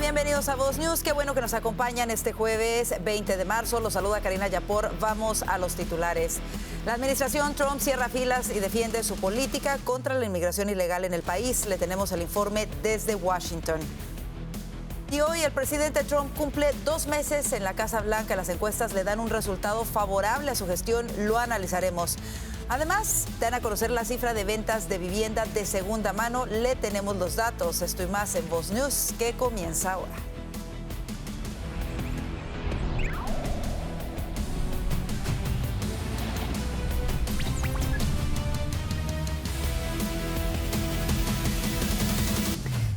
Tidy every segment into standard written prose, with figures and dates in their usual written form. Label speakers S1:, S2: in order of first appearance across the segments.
S1: Bienvenidos a Voz News. Qué bueno que nos acompañan este jueves 20 de marzo. Los saluda Karina Yapor. Vamos a los titulares. La administración Trump cierra filas y defiende su política contra la inmigración ilegal en el país. Le tenemos el informe desde Washington. Y hoy el presidente Trump cumple 2 meses en la Casa Blanca. Las encuestas le dan un resultado favorable a su gestión. Lo analizaremos. Además, dan a conocer la cifra de ventas de vivienda de segunda mano. Le tenemos los datos. Esto y más en Voz News, que comienza ahora.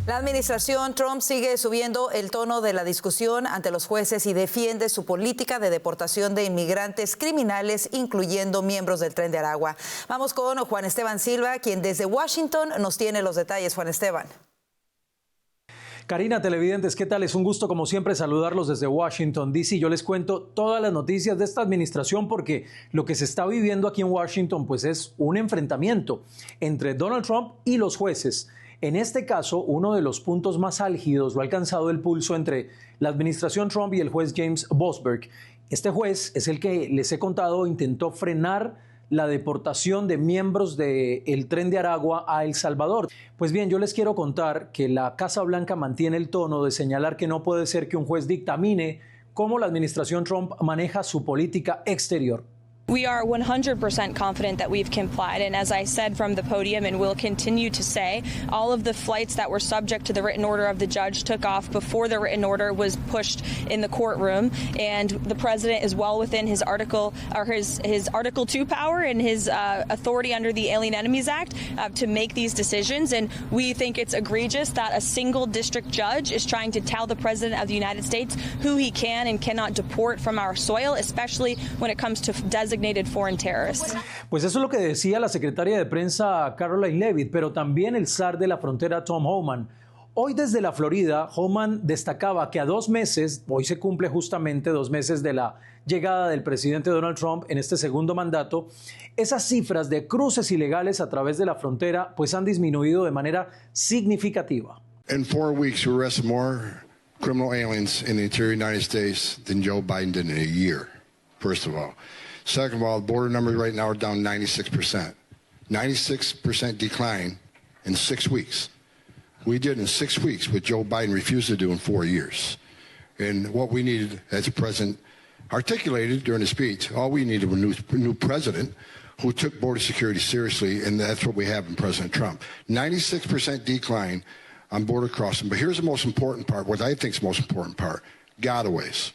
S1: La administración Trump sigue subiendo el tono de la discusión ante los jueces y defiende su política de deportación de inmigrantes criminales, incluyendo miembros del Tren de Aragua. Vamos con Juan Esteban Silva, quien desde Washington nos tiene los detalles. Juan Esteban.
S2: Karina, televidentes, ¿qué tal? Es un gusto, como siempre, saludarlos desde Washington, D.C. Yo les cuento todas las noticias de esta administración porque lo que se está viviendo aquí en Washington pues es un enfrentamiento entre Donald Trump y los jueces. En este caso, uno de los puntos más álgidos lo ha alcanzado el pulso entre la administración Trump y el juez James Boasberg. Este juez es el que, les he contado, intentó frenar la deportación de miembros del Tren de Aragua a El Salvador. Pues bien, yo les quiero contar que la Casa Blanca mantiene el tono de señalar que no puede ser que un juez dictamine cómo la administración Trump maneja su política exterior.
S3: We are 100% confident that we've complied, and as I said from the podium and will continue to say, all of the flights that were subject to the written order of the judge took off before the written order was pushed in the courtroom, and the president is well within his Article 2 power and his authority under the Alien Enemies Act to make these decisions, and we think it's egregious that a single district judge is trying to tell the president of the United States who he can and cannot deport from our soil, especially when it comes to designated foreign terrorists.
S2: Pues eso es lo que decía la secretaria de prensa Karoline Leavitt, pero también el zar de la frontera Tom Homan. Hoy desde la Florida, Homan destacaba que a 2 meses, hoy se cumple justamente 2 meses de la llegada del presidente Donald Trump en este segundo mandato, esas cifras de cruces ilegales a través de la frontera pues han disminuido de manera significativa.
S4: In 4 weeks, we arrested more criminal aliens in the interior United States than Joe Biden did in a year, first of all. Second of all, the border numbers right now are down 96%. 96% decline in 6 weeks. We did in 6 weeks what Joe Biden refused to do in 4 years. And what we needed, as the president articulated during his speech, all we needed was a new president who took border security seriously, and that's what we have in President Trump. 96% decline on border crossing. But here's the most important part, what I think is the most important part, gotaways.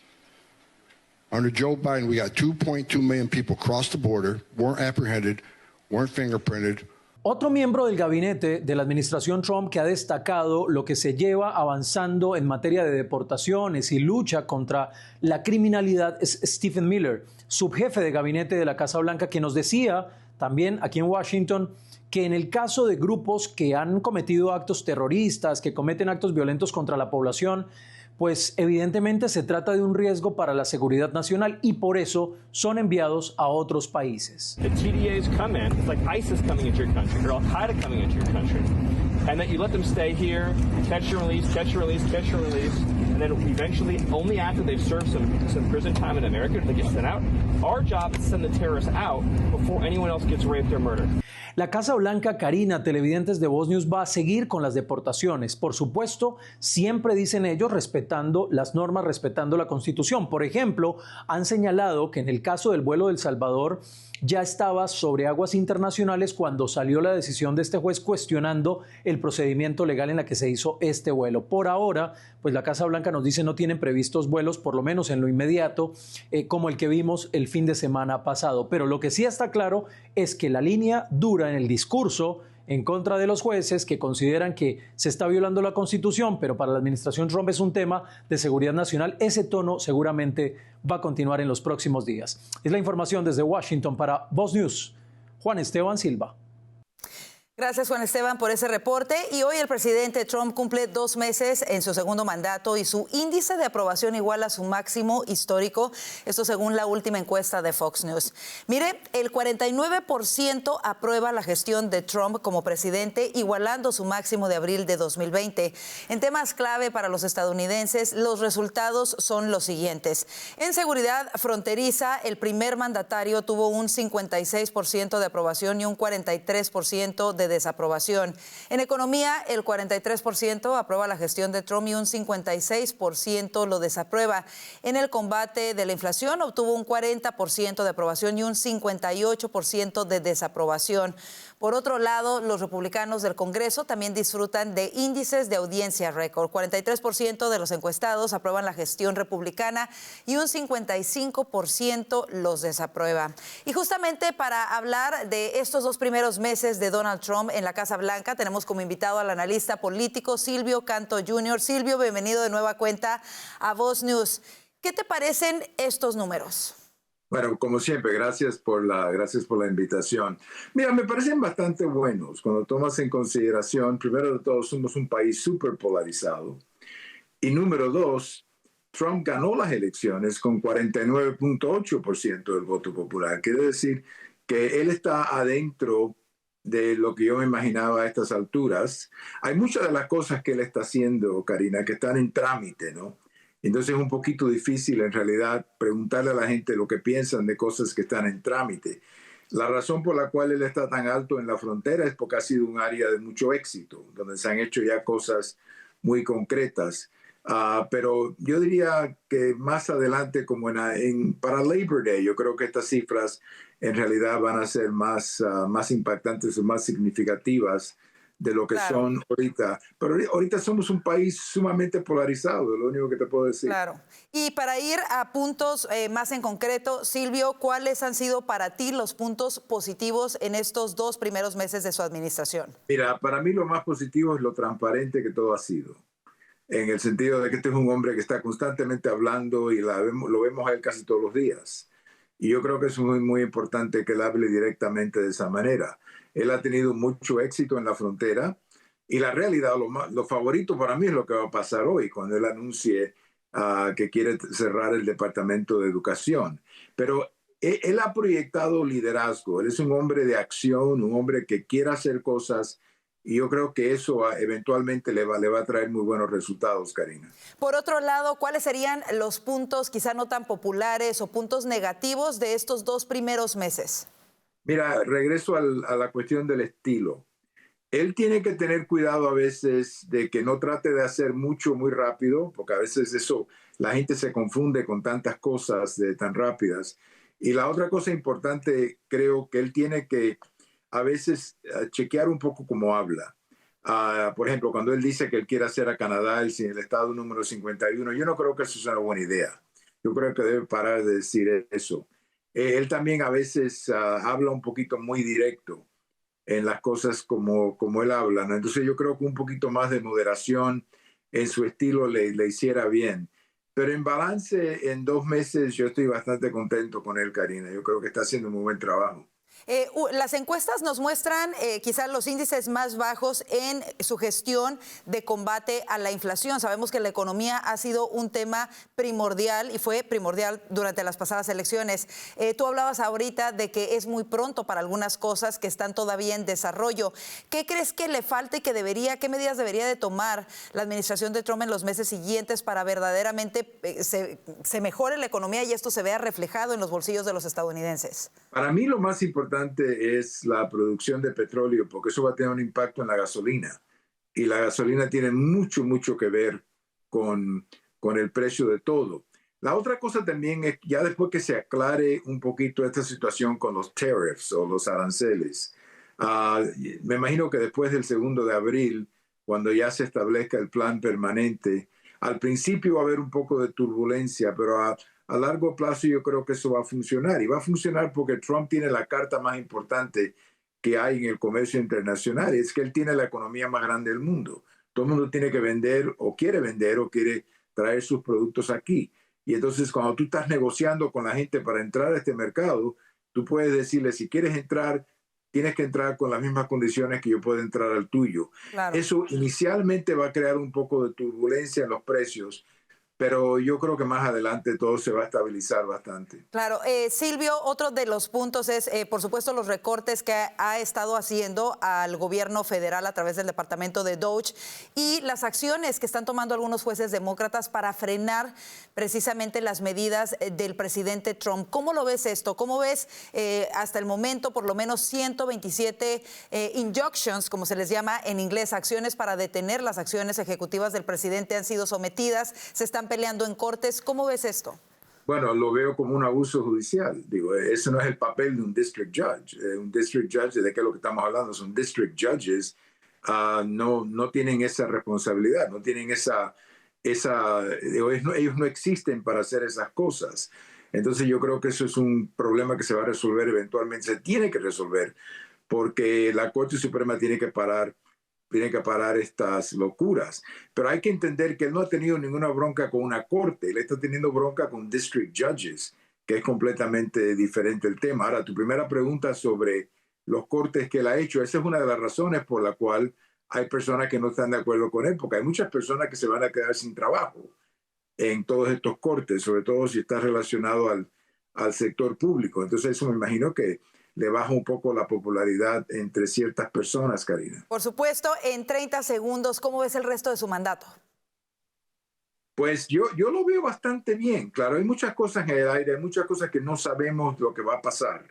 S4: Under Joe Biden, we got 2.2 million people cross the border, weren't apprehended, weren't fingerprinted.
S2: Otro miembro del gabinete de la administración Trump que ha destacado lo que se lleva avanzando en materia de deportaciones y lucha contra la criminalidad es Stephen Miller, subjefe de gabinete de la Casa Blanca, que nos decía también aquí en Washington que en el caso de grupos que han cometido actos terroristas, que cometen actos violentos contra la población, pues evidentemente se trata de un riesgo para la seguridad nacional y por eso son enviados a otros países.
S5: The TDAs come in, it's like ISIS coming into your country, or Al-Qaeda coming into your country, and that you let them stay here, catch and release, catch and release, catch and release, and then eventually, only after they've served some prison time in America, they get sent out. Our job is to send the terrorists out before anyone else gets raped or murdered.
S2: La Casa Blanca, Karina, televidentes de Voz News, va a seguir con las deportaciones. Por supuesto, siempre dicen ellos respetando las normas, respetando la Constitución. Por ejemplo, han señalado que en el caso del vuelo de El Salvador ya estaba sobre aguas internacionales cuando salió la decisión de este juez cuestionando el procedimiento legal en la que se hizo este vuelo. Por ahora, pues la Casa Blanca nos dice no tienen previstos vuelos, por lo menos en lo inmediato, como el que vimos el fin de semana pasado. Pero lo que sí está claro es que la línea dura en el discurso en contra de los jueces que consideran que se está violando la Constitución, pero para la administración Trump es un tema de seguridad nacional. Ese tono seguramente va a continuar en los próximos días. Es la información desde Washington para Voz News. Juan Esteban Silva.
S1: Gracias, Juan Esteban, por ese reporte. Y hoy el presidente Trump cumple 2 meses en su segundo mandato y su índice de aprobación iguala a su máximo histórico. Esto según la última encuesta de Fox News. Mire, el 49% aprueba la gestión de Trump como presidente, igualando su máximo de abril de 2020. En temas clave para los estadounidenses, los resultados son los siguientes. En seguridad fronteriza, el primer mandatario tuvo un 56% de aprobación y un 43% de desaprobación. En economía, el 43% aprueba la gestión de Trump y un 56% lo desaprueba. En el combate de la inflación, obtuvo un 40% de aprobación y un 58% de desaprobación. Por otro lado, los republicanos del Congreso también disfrutan de índices de audiencia récord. 43% de los encuestados aprueban la gestión republicana y un 55% los desaprueba. Y justamente para hablar de estos 2 primeros meses de Donald Trump en la Casa Blanca, tenemos como invitado al analista político Silvio Canto Jr. Silvio, bienvenido de nueva cuenta a Voz News. ¿Qué te parecen estos números?
S6: Bueno, como siempre, gracias por la invitación. Mira, me parecen bastante buenos cuando tomas en consideración, primero de todo, somos un país súper polarizado. Y número 2, Trump ganó las elecciones con 49.8% del voto popular. Quiere decir que él está adentro de lo que yo me imaginaba a estas alturas. Hay muchas de las cosas que él está haciendo, Karina, que están en trámite, ¿no? Entonces es un poquito difícil en realidad preguntarle a la gente lo que piensan de cosas que están en trámite. La razón por la cual él está tan alto en la frontera es porque ha sido un área de mucho éxito, donde se han hecho ya cosas muy concretas. Pero yo diría que más adelante, como para Labor Day, yo creo que estas cifras en realidad van a ser más impactantes o más significativas de lo que son ahorita. Pero ahorita somos un país sumamente polarizado, es lo único que te puedo decir.
S1: Claro. Y para ir a puntos más en concreto, Silvio, ¿cuáles han sido para ti los puntos positivos en estos 2 primeros meses de su administración?
S6: Mira, para mí lo más positivo es lo transparente que todo ha sido. En el sentido de que este es un hombre que está constantemente hablando y lo vemos a él casi todos los días. Y yo creo que es muy, muy importante que él hable directamente de esa manera. Él ha tenido mucho éxito en la frontera y la realidad, lo favorito para mí es lo que va a pasar hoy cuando él anuncie que quiere cerrar el Departamento de Educación. Pero él ha proyectado liderazgo. Él es un hombre de acción, un hombre que quiere hacer cosas. Y yo creo que eso eventualmente le va a traer muy buenos resultados, Karina.
S1: Por otro lado, ¿cuáles serían los puntos quizá no tan populares o puntos negativos de estos 2 primeros meses? Mira,
S6: regreso a la cuestión del estilo. Él tiene que tener cuidado a veces de que no trate de hacer mucho muy rápido, porque a veces la gente se confunde con tantas cosas tan rápidas. Y la otra cosa importante, creo que él tiene que a veces chequear un poco cómo habla. Por ejemplo, cuando él dice que él quiere hacer a Canadá el estado número 51, yo no creo que eso sea una buena idea. Yo creo que debe parar de decir eso. Él también a veces habla un poquito muy directo en las cosas como él habla, ¿no? Entonces yo creo que un poquito más de moderación en su estilo le hiciera bien. Pero en balance, en 2 meses yo estoy bastante contento con él, Karina. Yo creo que está haciendo un muy buen trabajo.
S1: Las encuestas nos muestran quizás los índices más bajos en su gestión de combate a la inflación. Sabemos que la economía ha sido un tema primordial y fue primordial durante las pasadas elecciones. Tú hablabas ahorita de que es muy pronto para algunas cosas que están todavía en desarrollo. ¿Qué crees que le falta y qué medidas debería de tomar la administración de Trump en los meses siguientes para verdaderamente se mejore la economía y esto se vea reflejado en los bolsillos de los estadounidenses?
S6: Para mí lo más importante es la producción de petróleo, porque eso va a tener un impacto en la gasolina. Y la gasolina tiene mucho, mucho que ver con el precio de todo. La otra cosa también es, ya después que se aclare un poquito esta situación con los tariffs o los aranceles, me imagino que después del 2 de abril, cuando ya se establezca el plan permanente, al principio va a haber un poco de turbulencia, pero a largo plazo yo creo que eso va a funcionar. Y va a funcionar porque Trump tiene la carta más importante que hay en el comercio internacional. Es que él tiene la economía más grande del mundo. Todo el mundo tiene que vender o quiere traer sus productos aquí. Y entonces cuando tú estás negociando con la gente para entrar a este mercado, tú puedes decirle, si quieres entrar, tienes que entrar con las mismas condiciones que yo puedo entrar al tuyo.
S1: Claro.
S6: Eso inicialmente va a crear un poco de turbulencia en los precios, pero yo creo que más adelante todo se va a estabilizar bastante.
S1: Claro. Silvio, otro de los puntos es, por supuesto, los recortes que ha estado haciendo al gobierno federal a través del departamento de DOGE y las acciones que están tomando algunos jueces demócratas para frenar precisamente las medidas del presidente Trump. ¿Cómo lo ves esto? ¿Cómo ves hasta el momento por lo menos 127 injunctions, como se les llama en inglés, acciones para detener las acciones ejecutivas del presidente han sido sometidas, se están peleando en cortes? ¿Cómo ves esto?
S6: Bueno, lo veo como un abuso judicial. Digo, ese no es el papel de un district judge. Un district judge, ¿de qué es lo que estamos hablando? Son district judges. No tienen esa responsabilidad, no tienen ellos no existen para hacer esas cosas. Entonces yo creo que eso es un problema que se va a resolver eventualmente, se tiene que resolver, porque la Corte Suprema tiene que parar estas locuras. Pero hay que entender que él no ha tenido ninguna bronca con una corte, él está teniendo bronca con district judges, que es completamente diferente el tema. Ahora, tu primera pregunta sobre los cortes que él ha hecho, esa es una de las razones por la cual hay personas que no están de acuerdo con él, porque hay muchas personas que se van a quedar sin trabajo en todos estos cortes, sobre todo si está relacionado al sector público. Entonces eso me imagino que le baja un poco la popularidad entre ciertas personas, Karina.
S1: Por supuesto, en 30 segundos, ¿cómo ves el resto de su mandato?
S6: Pues yo lo veo bastante bien. Claro, hay muchas cosas en el aire, hay muchas cosas que no sabemos lo que va a pasar.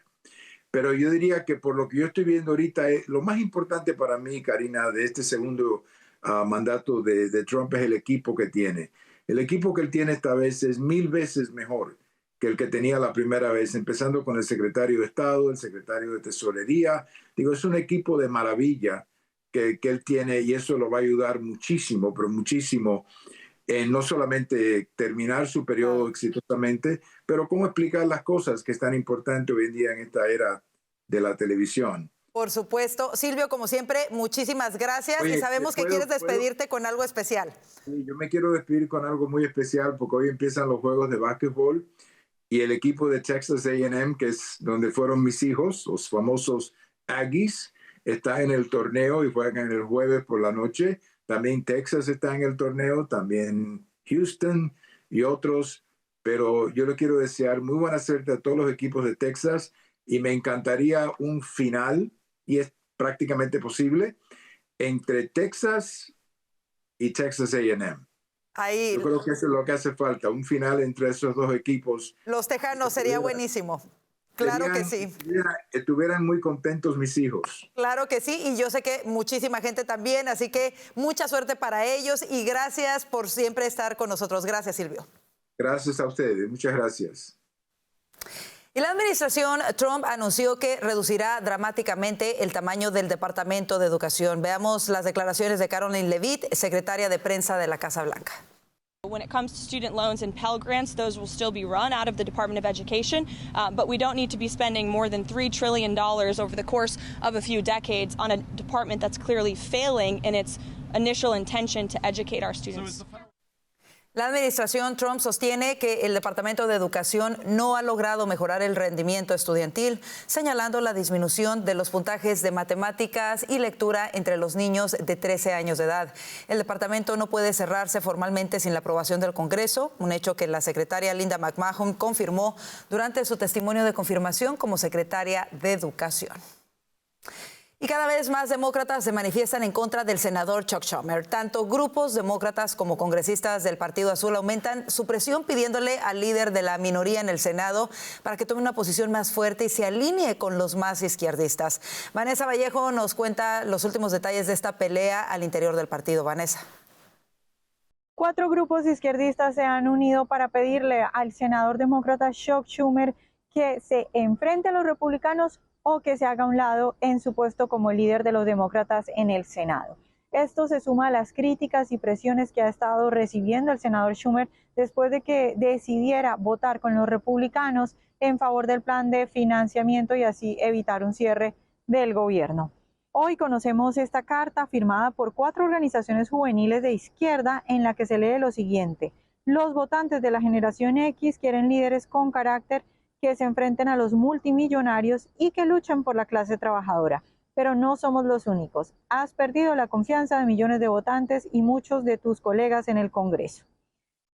S6: Pero yo diría que por lo que yo estoy viendo ahorita, lo más importante para mí, Karina, de este segundo mandato de Trump es el equipo que tiene. El equipo que él tiene esta vez es 1000 veces mejor que el que tenía la primera vez, empezando con el secretario de Estado, el secretario de Tesorería. Digo, es un equipo de maravilla que él tiene y eso lo va a ayudar muchísimo, pero muchísimo, en no solamente terminar su periodo exitosamente, pero cómo explicar las cosas que es tan importante hoy en día en esta era de la televisión.
S1: Por supuesto. Silvio, como siempre, muchísimas gracias.
S6: Oye,
S1: y sabemos que quieres despedirte con algo especial.
S6: Sí, yo me quiero despedir con algo muy especial porque hoy empiezan los juegos de básquetbol y el equipo de Texas A&M, que es donde fueron mis hijos, los famosos Aggies, está en el torneo y juegan el jueves por la noche. También Texas está en el torneo, también Houston y otros. Pero yo le quiero desear muy buena suerte a todos los equipos de Texas y me encantaría un final, y es prácticamente posible, entre Texas y Texas A&M.
S1: Ahí,
S6: yo creo que eso es lo que hace falta, un final entre esos dos equipos.
S1: Los tejanos sería buenísimo. Claro que sí.
S6: Estuvieran muy contentos mis hijos.
S1: Claro que sí, y yo sé que muchísima gente también, así que mucha suerte para ellos y gracias por siempre estar con nosotros. Gracias, Silvio.
S6: Gracias a ustedes, muchas gracias.
S1: Y la administración Trump anunció que reducirá dramáticamente el tamaño del Departamento de Educación. Veamos las declaraciones de Caroline Leavitt, secretaria de prensa de la Casa Blanca.
S3: When it comes to student loans and Pell Grants, those will still be run out of the Department of Education, but we don't need to be spending more than $3 trillion over the course of a few decades on a department that's clearly failing in its initial intention to educate our students.
S1: La administración Trump sostiene que el Departamento de Educación no ha logrado mejorar el rendimiento estudiantil, señalando la disminución de los puntajes de matemáticas y lectura entre los niños de 13 años de edad. El departamento no puede cerrarse formalmente sin la aprobación del Congreso, un hecho que la secretaria Linda McMahon confirmó durante su testimonio de confirmación como secretaria de Educación. Y cada vez más demócratas se manifiestan en contra del senador Chuck Schumer. Tanto grupos demócratas como congresistas del Partido Azul aumentan su presión pidiéndole al líder de la minoría en el Senado para que tome una posición más fuerte y se alinee con los más izquierdistas. Vanessa Vallejo nos cuenta los últimos detalles de esta pelea al interior del partido. Vanessa.
S7: 4 grupos izquierdistas se han unido para pedirle al senador demócrata Chuck Schumer que se enfrente a los republicanos o que se haga a un lado en su puesto como líder de los demócratas en el Senado. Esto se suma a las críticas y presiones que ha estado recibiendo el senador Schumer después de que decidiera votar con los republicanos en favor del plan de financiamiento y así evitar un cierre del gobierno. Hoy conocemos esta carta firmada por 4 organizaciones juveniles de izquierda en la que se lee lo siguiente: los votantes de la generación X quieren líderes con carácter que se enfrenten a los multimillonarios y que luchen por la clase trabajadora. Pero no somos los únicos. Has perdido la confianza de millones de votantes y muchos de tus colegas en el Congreso.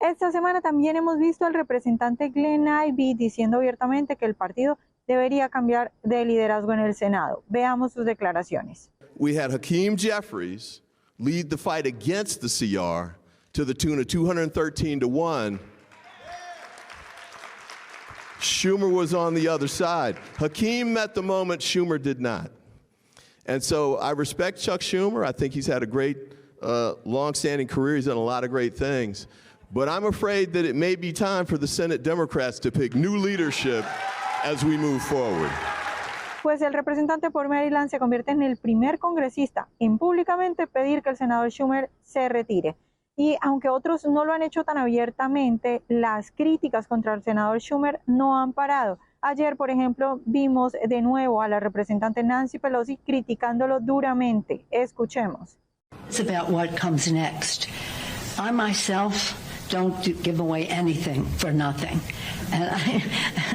S7: Esta semana también hemos visto al representante Glenn Ivey diciendo abiertamente que el partido debería cambiar de liderazgo en el Senado. Veamos sus declaraciones.
S8: We had Hakeem Jeffries lead the fight against the CR to the tune of 213-1. Schumer was on the other side. Hakeem met the moment, Schumer did not. And so I respect Chuck Schumer. I think he's had a great, long-standing career. He's done a lot of great things. But I'm afraid that it may be time for the Senate Democrats to pick new leadership as we move forward.
S7: Pues el representante por Maryland se convierte en el primer congresista en públicamente pedir que el senador Schumer se retire. Y aunque otros no lo han hecho tan abiertamente, las críticas contra el senador Schumer no han parado. Ayer, por ejemplo, vimos de nuevo a la representante Nancy Pelosi criticándolo duramente. Escuchemos.
S9: It's about what comes next. I myself don't give away anything for nothing. And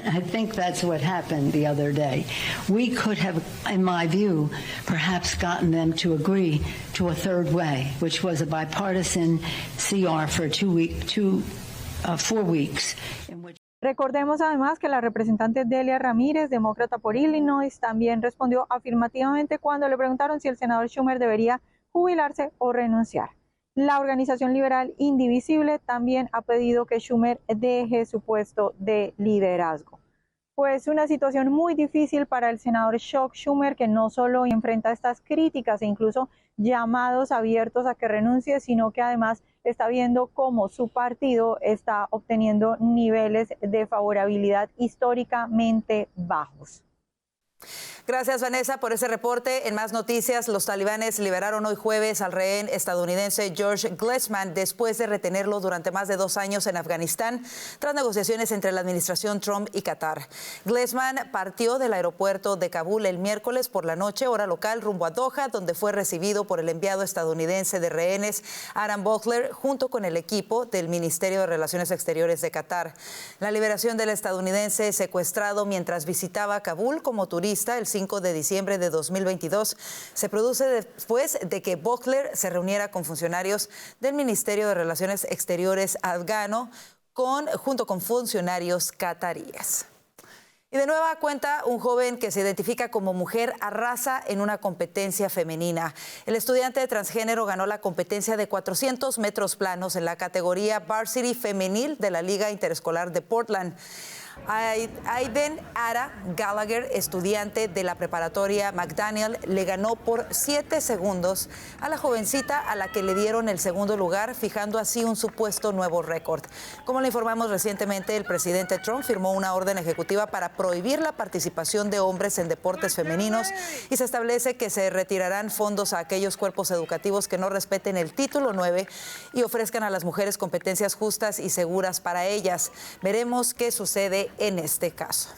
S9: I think that's what happened the other day. We could have, in my view, perhaps gotten them to agree to a third way, which was a bipartisan CR for 4 weeks. In which
S7: Recordemos además que la representante Delia Ramírez, demócrata por Illinois, también respondió afirmativamente cuando le preguntaron si el senador Schumer debería jubilarse o renunciar. La organización liberal Indivisible también ha pedido que Schumer deje su puesto de liderazgo. Pues una situación muy difícil para el senador Chuck Schumer, que no solo enfrenta estas críticas e incluso llamados abiertos a que renuncie, sino que además está viendo cómo su partido está obteniendo niveles de favorabilidad históricamente bajos.
S1: Gracias, Vanessa, por ese reporte. En más noticias, los talibanes liberaron hoy jueves al rehén estadounidense George Glesman después de retenerlo durante más de 2 años en Afganistán tras negociaciones entre la administración Trump y Qatar. Glesman partió del aeropuerto de Kabul el miércoles por la noche, hora local, rumbo a Doha, donde fue recibido por el enviado estadounidense de rehenes Aaron Bockler junto con el equipo del Ministerio de Relaciones Exteriores de Qatar. La liberación del estadounidense secuestrado mientras visitaba Kabul como turista el 5 de diciembre de 2022 se produce después de que Bockler se reuniera con funcionarios del Ministerio de Relaciones Exteriores afgano junto con funcionarios cataríes. Y de nueva cuenta, un joven que se identifica como mujer arrasa en una competencia femenina. El estudiante transgénero ganó la competencia de 400 metros planos en la categoría Varsity Femenil de la Liga Interescolar de Portland. Aiden Ara Gallagher, estudiante de la preparatoria McDaniel, le ganó por 7 segundos a la jovencita a la que le dieron el segundo lugar, fijando así un supuesto nuevo récord. Como le informamos recientemente, el presidente Trump firmó una orden ejecutiva para prohibir la participación de hombres en deportes femeninos y se establece que se retirarán fondos a aquellos cuerpos educativos que no respeten el título 9 y ofrezcan a las mujeres competencias justas y seguras para ellas. Veremos qué sucede en este caso.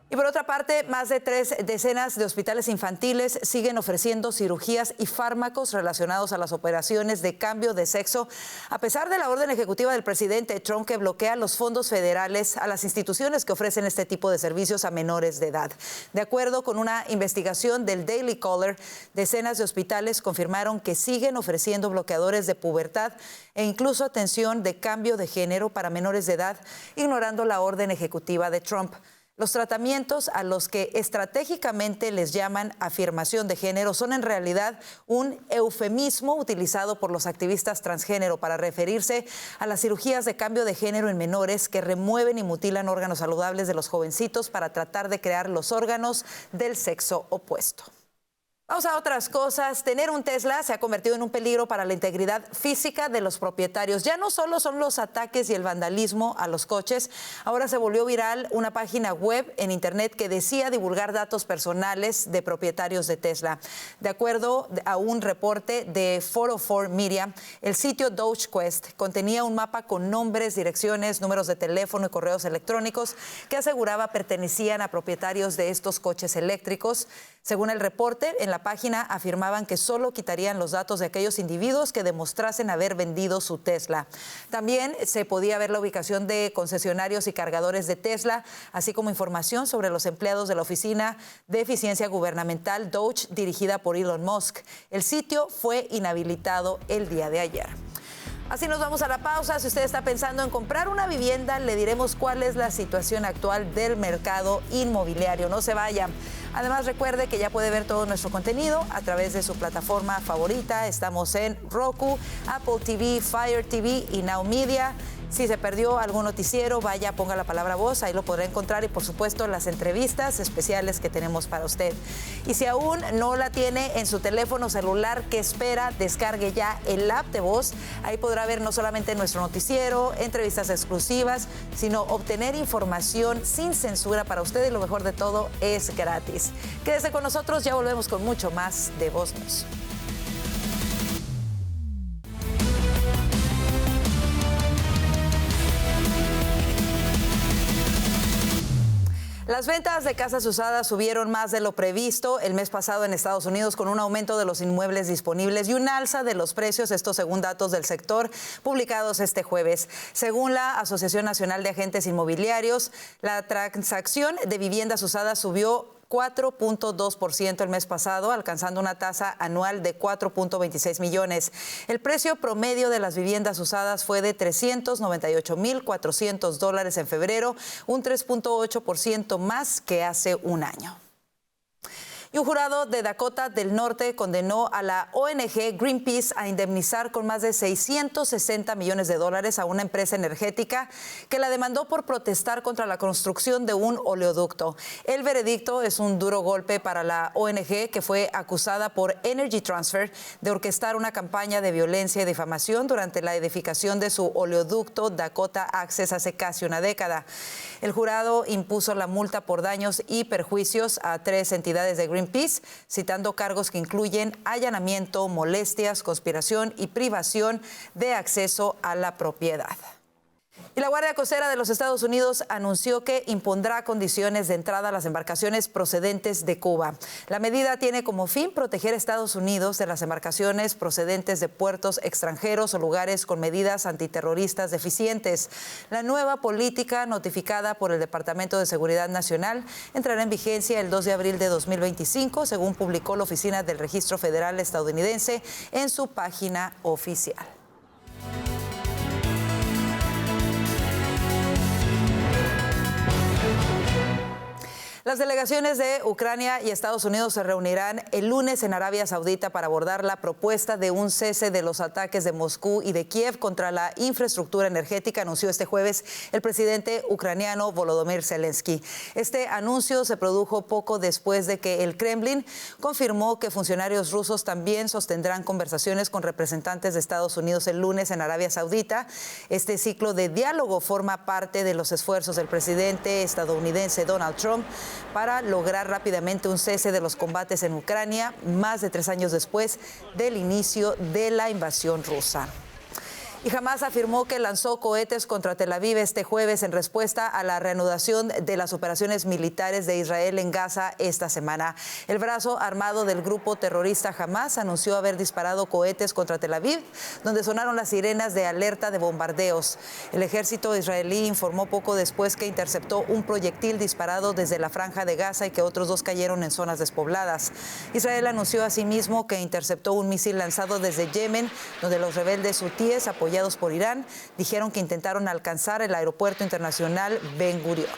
S1: Y por otra parte, más de 3 decenas de hospitales infantiles siguen ofreciendo cirugías y fármacos relacionados a las operaciones de cambio de sexo, a pesar de la orden ejecutiva del presidente Trump que bloquea los fondos federales a las instituciones que ofrecen este tipo de servicios a menores de edad. De acuerdo con una investigación del Daily Caller, decenas de hospitales confirmaron que siguen ofreciendo bloqueadores de pubertad e incluso atención de cambio de género para menores de edad, ignorando la orden ejecutiva de Trump. Los tratamientos a los que estratégicamente les llaman afirmación de género son en realidad un eufemismo utilizado por los activistas transgénero para referirse a las cirugías de cambio de género en menores que remueven y mutilan órganos saludables de los jovencitos para tratar de crear los órganos del sexo opuesto. Vamos a otras cosas. Tener un Tesla se ha convertido en un peligro para la integridad física de los propietarios. Ya no solo son los ataques y el vandalismo a los coches, ahora se volvió viral una página web en internet que decía divulgar datos personales de propietarios de Tesla. De acuerdo a un reporte de 404 Media, el sitio DogeQuest contenía un mapa con nombres, direcciones, números de teléfono y correos electrónicos que aseguraba pertenecían a propietarios de estos coches eléctricos. Según el reporte, en la página afirmaban que solo quitarían los datos de aquellos individuos que demostrasen haber vendido su Tesla. También se podía ver la ubicación de concesionarios y cargadores de Tesla, así como información sobre los empleados de la Oficina de Eficiencia Gubernamental DOGE, dirigida por Elon Musk. El sitio fue inhabilitado el día de ayer. Así nos vamos a la pausa. Si usted está pensando en comprar una vivienda, le diremos cuál es la situación actual del mercado inmobiliario. No se vaya. Además, recuerde que ya puede ver todo nuestro contenido a través de su plataforma favorita. Estamos en Roku, Apple TV, Fire TV y Now Media. Si se perdió algún noticiero, vaya, ponga la palabra voz, ahí lo podrá encontrar, y por supuesto las entrevistas especiales que tenemos para usted. Y si aún no la tiene en su teléfono celular, ¿qué espera? Descargue ya el app de Voz. Ahí podrá ver no solamente nuestro noticiero, entrevistas exclusivas, sino obtener información sin censura para usted, y lo mejor de todo, es gratis. Quédese con nosotros, ya volvemos con mucho más de Voz News. Las ventas de casas usadas subieron más de lo previsto el mes pasado en Estados Unidos, con un aumento de los inmuebles disponibles y un alza de los precios, esto según datos del sector publicados este jueves. Según la Asociación Nacional de Agentes Inmobiliarios, la transacción de viviendas usadas subió 4.2% el mes pasado, alcanzando una tasa anual de 4.26 millones. El precio promedio de las viviendas usadas fue de $398,400 en febrero, un 3.8% más que hace un año. Y un jurado de Dakota del Norte condenó a la ONG Greenpeace a indemnizar con más de $660 millones a una empresa energética que la demandó por protestar contra la construcción de un oleoducto. El veredicto es un duro golpe para la ONG, que fue acusada por Energy Transfer de orquestar una campaña de violencia y difamación durante la edificación de su oleoducto Dakota Access hace casi una década. El jurado impuso la multa por daños y perjuicios a 3 entidades de Greenpeace, citando cargos que incluyen allanamiento, molestias, conspiración y privación de acceso a la propiedad. Y la Guardia Costera de los Estados Unidos anunció que impondrá condiciones de entrada a las embarcaciones procedentes de Cuba. La medida tiene como fin proteger a Estados Unidos de las embarcaciones procedentes de puertos extranjeros o lugares con medidas antiterroristas deficientes. La nueva política, notificada por el Departamento de Seguridad Nacional, entrará en vigencia el 2 de abril de 2025, según publicó la Oficina del Registro Federal estadounidense en su página oficial. Las delegaciones de Ucrania y Estados Unidos se reunirán el lunes en Arabia Saudita para abordar la propuesta de un cese de los ataques de Moscú y de Kiev contra la infraestructura energética, anunció este jueves el presidente ucraniano Volodymyr Zelensky. Este anuncio se produjo poco después de que el Kremlin confirmó que funcionarios rusos también sostendrán conversaciones con representantes de Estados Unidos el lunes en Arabia Saudita. Este ciclo de diálogo forma parte de los esfuerzos del presidente estadounidense Donald Trump para lograr rápidamente un cese de los combates en Ucrania, más de 3 años después del inicio de la invasión rusa. Y Hamás afirmó que lanzó cohetes contra Tel Aviv este jueves en respuesta a la reanudación de las operaciones militares de Israel en Gaza esta semana. El brazo armado del grupo terrorista Hamás anunció haber disparado cohetes contra Tel Aviv, donde sonaron las sirenas de alerta de bombardeos. El ejército israelí informó poco después que interceptó un proyectil disparado desde la franja de Gaza y que otros 2 cayeron en zonas despobladas. Israel anunció asimismo que interceptó un misil lanzado desde Yemen, donde los rebeldes hutíes apoyados por Irán dijeron que intentaron alcanzar el aeropuerto internacional Ben Gurion.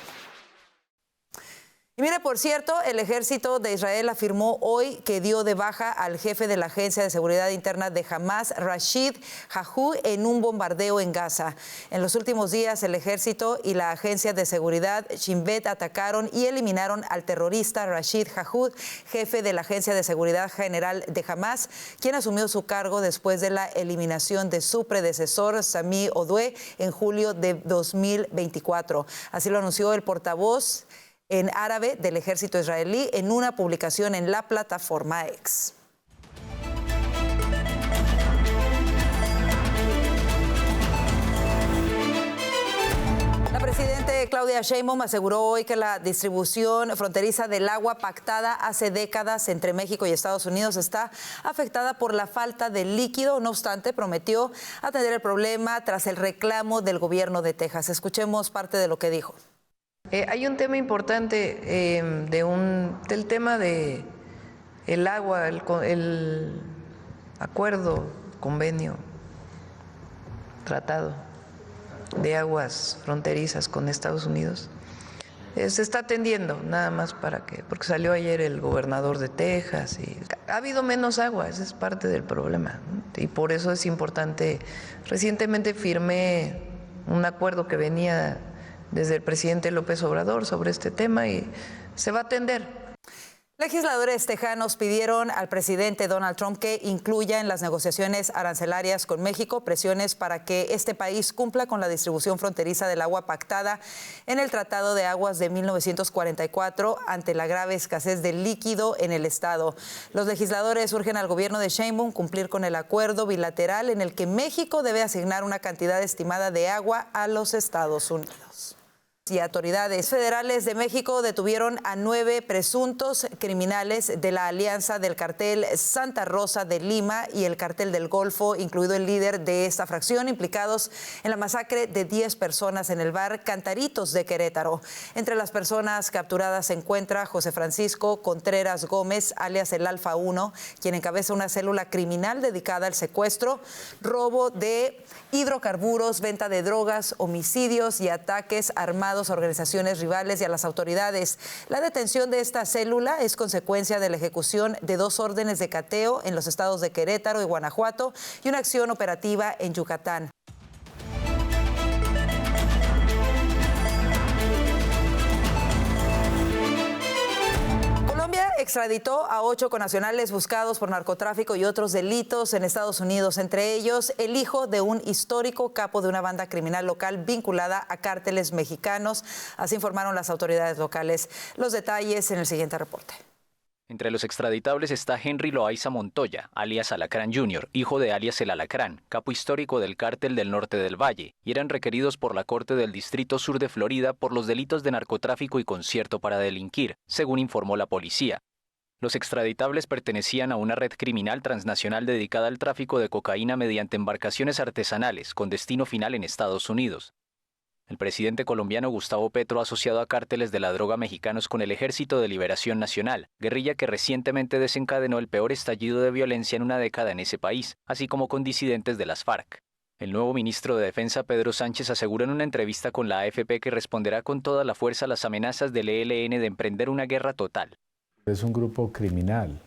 S1: Y mire, por cierto, el ejército de Israel afirmó hoy que dio de baja al jefe de la Agencia de Seguridad Interna de Hamás, Rashid Jahoud, en un bombardeo en Gaza. En los últimos días, el ejército y la Agencia de Seguridad Shin Bet atacaron y eliminaron al terrorista Rashid Jahoud, jefe de la Agencia de Seguridad General de Hamás, quien asumió su cargo después de la eliminación de su predecesor, Sami Odue, en julio de 2024. Así lo anunció el portavoz en árabe del ejército israelí en una publicación en la plataforma X. La presidenta Claudia Sheinbaum aseguró hoy que la distribución fronteriza del agua pactada hace décadas entre México y Estados Unidos está afectada por la falta de líquido. No obstante, prometió atender el problema tras el reclamo del gobierno de Texas. Escuchemos parte de lo que dijo.
S10: Hay un tema importante del tema de el agua, el acuerdo, convenio, tratado de aguas fronterizas con Estados Unidos. Se está atendiendo, nada más porque salió ayer el gobernador de Texas y ha habido menos agua, ese es parte del problema, ¿no? Y por eso es importante. Recientemente firmé un acuerdo que venía desde el presidente López Obrador sobre este tema y se va a atender.
S1: Legisladores tejanos pidieron al presidente Donald Trump que incluya en las negociaciones arancelarias con México presiones para que este país cumpla con la distribución fronteriza del agua pactada en el Tratado de Aguas de 1944 ante la grave escasez de líquido en el estado. Los legisladores urgen al gobierno de Sheinbaum cumplir con el acuerdo bilateral en el que México debe asignar una cantidad estimada de agua a los Estados Unidos. Y autoridades federales de México detuvieron a 9 presuntos criminales de la alianza del cartel Santa Rosa de Lima y el cartel del Golfo, incluido el líder de esta fracción, implicados en la masacre de 10 personas en el bar Cantaritos de Querétaro. Entre las personas capturadas se encuentra José Francisco Contreras Gómez, alias el Alfa 1, quien encabeza una célula criminal dedicada al secuestro, robo de hidrocarburos, venta de drogas, homicidios y ataques armados a organizaciones rivales y a las autoridades. La detención de esta célula es consecuencia de la ejecución de 2 órdenes de cateo en los estados de Querétaro y Guanajuato y una acción operativa en Yucatán. Colombia extraditó a 8 connacionales buscados por narcotráfico y otros delitos en Estados Unidos, entre ellos el hijo de un histórico capo de una banda criminal local vinculada a cárteles mexicanos. Así informaron las autoridades locales. Los detalles en el siguiente reporte.
S11: Entre los extraditables está Henry Loaiza Montoya, alias Alacrán Jr., hijo de alias El Alacrán, capo histórico del cártel del Norte del Valle, y eran requeridos por la Corte del Distrito Sur de Florida por los delitos de narcotráfico y concierto para delinquir, según informó la policía. Los extraditables pertenecían a una red criminal transnacional dedicada al tráfico de cocaína mediante embarcaciones artesanales, con destino final en Estados Unidos. El presidente colombiano Gustavo Petro ha asociado a cárteles de la droga mexicanos con el Ejército de Liberación Nacional, guerrilla que recientemente desencadenó el peor estallido de violencia en una década en ese país, así como con disidentes de las FARC. El nuevo ministro de Defensa, Pedro Sánchez, aseguró en una entrevista con la AFP que responderá con toda la fuerza a las amenazas del ELN de emprender una guerra total.
S12: Es un grupo criminal,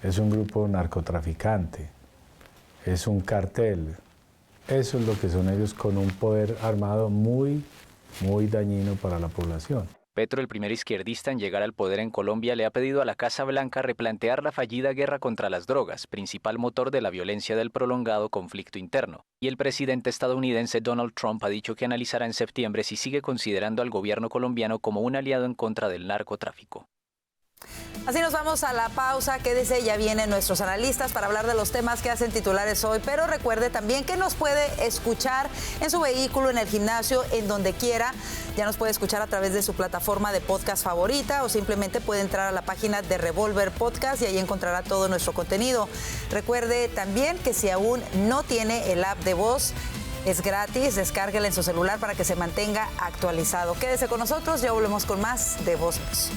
S12: es un grupo narcotraficante, es un cartel. Eso es lo que son ellos, con un poder armado muy dañino para la población.
S11: Petro, el primer izquierdista en llegar al poder en Colombia, le ha pedido a la Casa Blanca replantear la fallida guerra contra las drogas, principal motor de la violencia del prolongado conflicto interno. Y el presidente estadounidense Donald Trump ha dicho que analizará en septiembre si sigue considerando al gobierno colombiano como un aliado en contra del narcotráfico.
S1: Así nos vamos a la pausa. Quédese, ya vienen nuestros analistas para hablar de los temas que hacen titulares hoy. Pero recuerde también que nos puede escuchar en su vehículo, en el gimnasio, en donde quiera. Ya nos puede escuchar a través de su plataforma de podcast favorita o simplemente puede entrar a la página de Revolver Podcast y ahí encontrará todo nuestro contenido. Recuerde también que si aún no tiene el app de Voz, es gratis, descárguela en su celular para que se mantenga actualizado. Quédese con nosotros, ya volvemos con más de Voz News.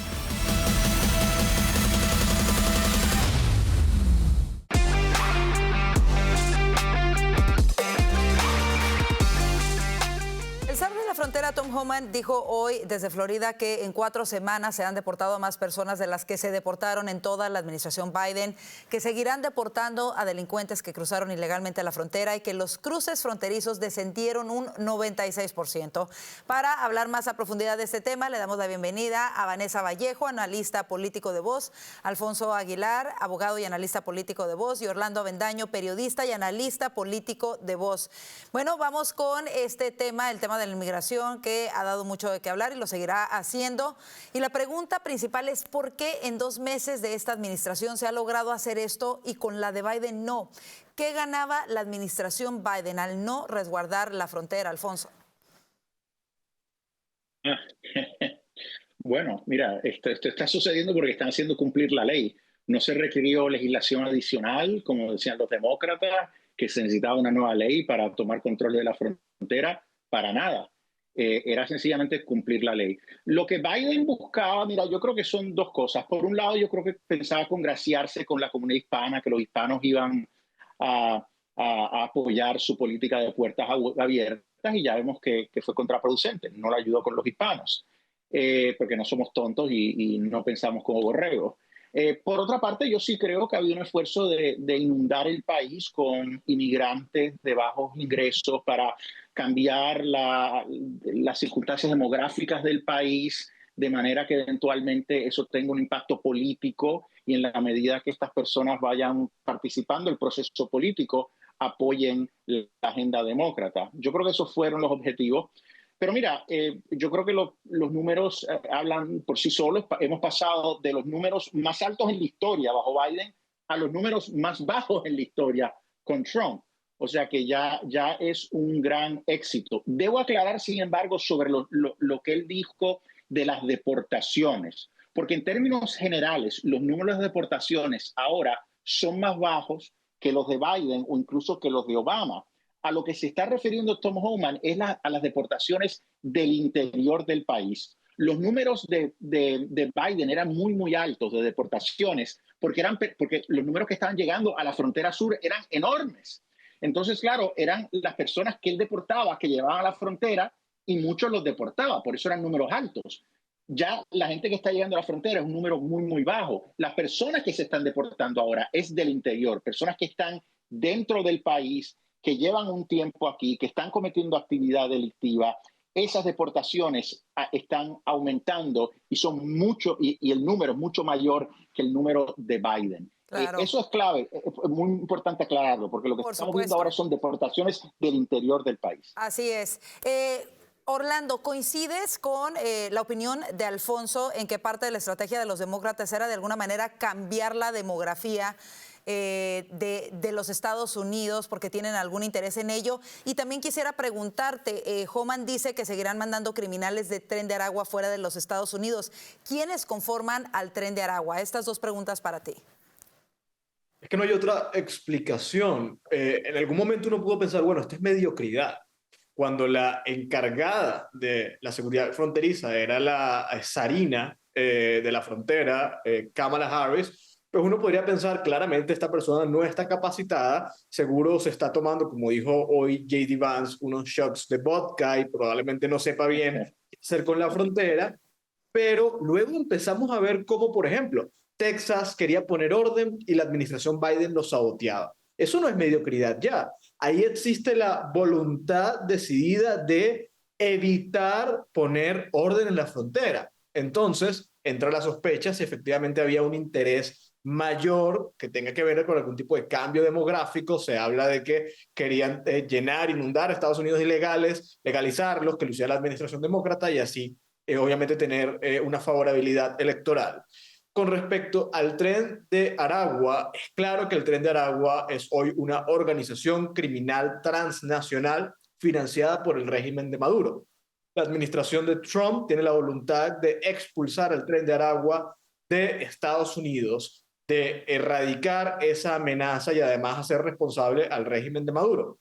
S1: El zar de la frontera, Tom Homan, dijo hoy desde Florida que en 4 semanas se han deportado a más personas de las que se deportaron en toda la administración Biden, que seguirán deportando a delincuentes que cruzaron ilegalmente la frontera y que los cruces fronterizos descendieron un 96%. Para hablar más a profundidad de este tema, le damos la bienvenida a Vanessa Vallejo, analista político de Voz, Alfonso Aguilar, abogado y analista político de Voz, y Orlando Avendaño, periodista y analista político de Voz. Bueno, vamos con este tema, el tema de la inmigración, que ha dado mucho de qué hablar y lo seguirá haciendo. Y la pregunta principal es ¿por qué en 2 meses de esta administración se ha logrado hacer esto y con la de Biden no? ¿Qué ganaba la administración Biden al no resguardar la frontera, Alfonso?
S13: Bueno, mira, esto está sucediendo porque están haciendo cumplir la ley. No se requirió legislación adicional, como decían los demócratas, que se necesitaba una nueva ley para tomar control de la frontera, para nada. Era sencillamente cumplir la ley. Lo que Biden buscaba, mira, yo creo que son dos cosas. Por un lado, yo creo que pensaba congraciarse con la comunidad hispana, que los hispanos iban a apoyar su política de puertas abiertas, y ya vemos que fue contraproducente. No le ayudó con los hispanos, porque no somos tontos y no pensamos como borregos. Por otra parte, yo sí creo que ha habido un esfuerzo de inundar el país con inmigrantes de bajos ingresos para cambiar las circunstancias demográficas del país, de manera que eventualmente eso tenga un impacto político, y en la medida que estas personas vayan participando del proceso político, apoyen la agenda demócrata. Yo creo que esos fueron los objetivos. Pero mira, yo creo que los números hablan por sí solos. Hemos pasado de los números más altos en la historia bajo Biden a los números más bajos en la historia con Trump. O sea que ya es un gran éxito. Debo aclarar, sin embargo, sobre lo que él dijo de las deportaciones, porque en términos generales los números de deportaciones ahora son más bajos que los de Biden o incluso que los de Obama. A lo que se está refiriendo Tom Homan es a las deportaciones del interior del país. Los números de Biden eran muy altos de deportaciones porque los números que estaban llegando a la frontera sur eran enormes. Entonces, claro, eran las personas que él deportaba, que llevaban a la frontera, y muchos los deportaba, por eso eran números altos. Ya la gente que está llegando a la frontera es un número muy bajo. Las personas que se están deportando ahora es del interior, personas que están dentro del país, que llevan un tiempo aquí, que están cometiendo actividad delictiva. Esas deportaciones están aumentando y son mucho, y el número es mucho mayor que el número de Biden. Claro. Eso es clave, es muy importante aclararlo, porque lo que estamos viendo ahora son deportaciones del interior del país.
S1: Así es. Orlando, ¿coincides con la opinión de Alfonso en que parte de la estrategia de los demócratas era de alguna manera cambiar la demografía de los Estados Unidos porque tienen algún interés en ello? Y también quisiera preguntarte, Homan dice que seguirán mandando criminales de Tren de Aragua fuera de los Estados Unidos. ¿Quiénes conforman al Tren de Aragua? Estas dos preguntas para ti.
S2: Es que no hay otra explicación. En algún momento uno pudo pensar, bueno, esto es mediocridad. Cuando la encargada de la seguridad fronteriza era la zarina de la frontera, Kamala Harris, pues uno podría pensar claramente esta persona no está capacitada, seguro se está tomando, como dijo hoy J.D. Vance, unos shots de vodka y probablemente no sepa bien qué hacer con la frontera, pero luego empezamos a ver cómo, por ejemplo, Texas quería poner orden y la administración Biden lo saboteaba. Eso no es mediocridad ya. Ahí existe la voluntad decidida de evitar poner orden en la frontera. Entonces, entra la sospecha si efectivamente había un interés mayor que tenga que ver con algún tipo de cambio demográfico. Se habla de que querían inundar Estados Unidos ilegales, legalizarlos, que lo hiciera la administración demócrata y así, obviamente, tener una favorabilidad electoral. Con respecto al Tren de Aragua, es claro que el Tren de Aragua es hoy una organización criminal transnacional financiada por el régimen de Maduro. La administración de Trump tiene la voluntad de expulsar el Tren de Aragua de Estados Unidos, de erradicar esa amenaza y además hacer responsable al régimen de Maduro.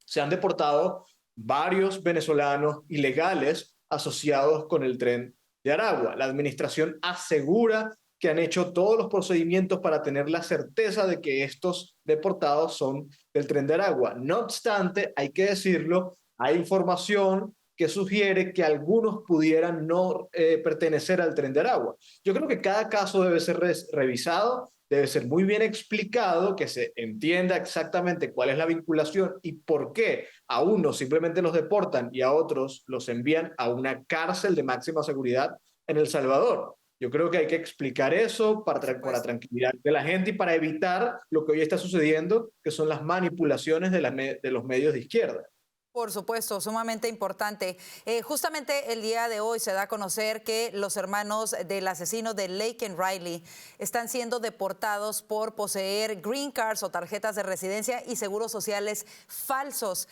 S2: Se han deportado varios venezolanos ilegales asociados con el Tren de Aragua. La administración asegura que han hecho todos los procedimientos para tener la certeza de que estos deportados son del Tren de Aragua. No obstante, hay que decirlo, hay información que sugiere que algunos pudieran no pertenecer al Tren de Aragua. Yo creo que cada caso debe ser revisado, debe ser muy bien explicado, que se entienda exactamente cuál es la vinculación y por qué a unos simplemente los deportan y a otros los envían a una cárcel de máxima seguridad en El Salvador. Yo creo que hay que explicar eso para la tranquilidad de la gente y para evitar lo que hoy está sucediendo, que son las manipulaciones de los medios de izquierda.
S1: Por supuesto, sumamente importante. Justamente el día de hoy se da a conocer que los hermanos del asesino de Laken Riley están siendo deportados por poseer green cards o tarjetas de residencia y seguros sociales falsos.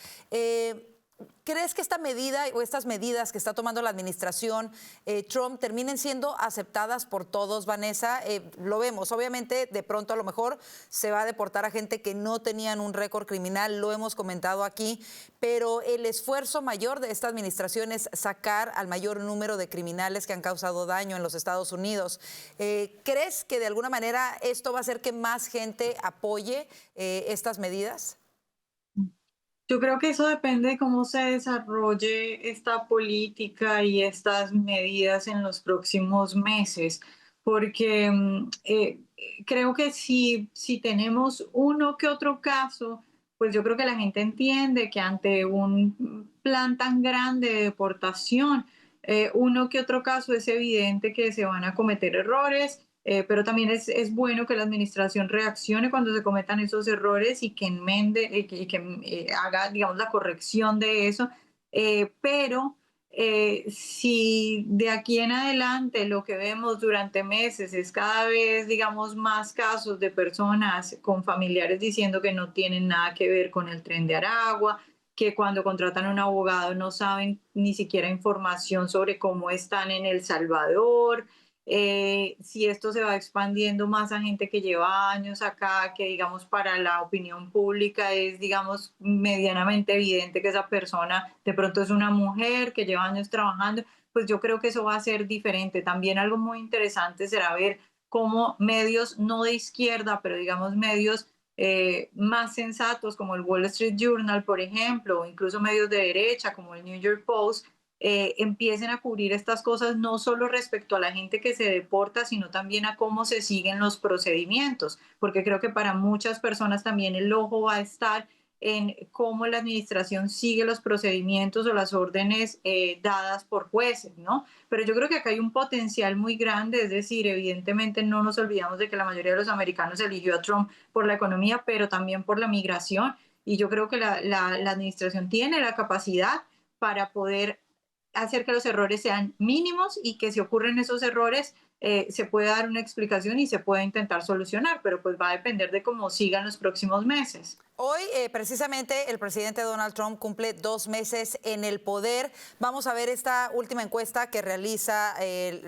S1: ¿Crees que esta medida o estas medidas que está tomando la administración Trump terminen siendo aceptadas por todos, Vanessa? Lo vemos, obviamente, de pronto a lo mejor se va a deportar a gente que no tenían un récord criminal, lo hemos comentado aquí, pero el esfuerzo mayor de esta administración es sacar al mayor número de criminales que han causado daño en los Estados Unidos. ¿Crees que de alguna manera esto va a hacer que más gente apoye estas medidas?
S7: Yo creo que eso depende de cómo se desarrolle esta política y estas medidas en los próximos meses, porque creo que si tenemos uno que otro caso, pues yo creo que la gente entiende que ante un plan tan grande de deportación, uno que otro caso es evidente que se van a cometer errores. Pero también es bueno que la administración reaccione cuando se cometan esos errores y que enmende y que haga, digamos, la corrección de eso. Pero si de aquí en adelante lo que vemos durante meses es cada vez, digamos, más casos de personas con familiares diciendo que no tienen nada que ver con el Tren de Aragua, que cuando contratan a un abogado no saben ni siquiera información sobre cómo están en El Salvador, si esto se va expandiendo más a gente que lleva años acá, que digamos para la opinión pública es digamos medianamente evidente que esa persona de pronto es una mujer que lleva años trabajando, pues yo creo que eso va a ser diferente. También algo muy interesante será ver cómo medios no de izquierda, pero digamos medios más sensatos como el Wall Street Journal, por ejemplo, o incluso medios de derecha como el New York Post, empiecen a cubrir estas cosas no solo respecto a la gente que se deporta, sino también a cómo se siguen los procedimientos, porque creo que para muchas personas también el ojo va a estar en cómo la administración sigue los procedimientos o las órdenes dadas por jueces, ¿no? Pero yo creo que acá hay un potencial muy grande, es decir, evidentemente no nos olvidamos de que la mayoría de los americanos eligió a Trump por la economía, pero también por la migración, y yo creo que la administración tiene la capacidad para poder hacer que los errores sean mínimos y que si ocurren esos errores se pueda dar una explicación y se pueda intentar solucionar, pero pues va a depender de cómo sigan los próximos meses.
S1: Hoy, precisamente, el presidente Donald Trump cumple 2 meses en el poder. Vamos a ver esta última encuesta que realiza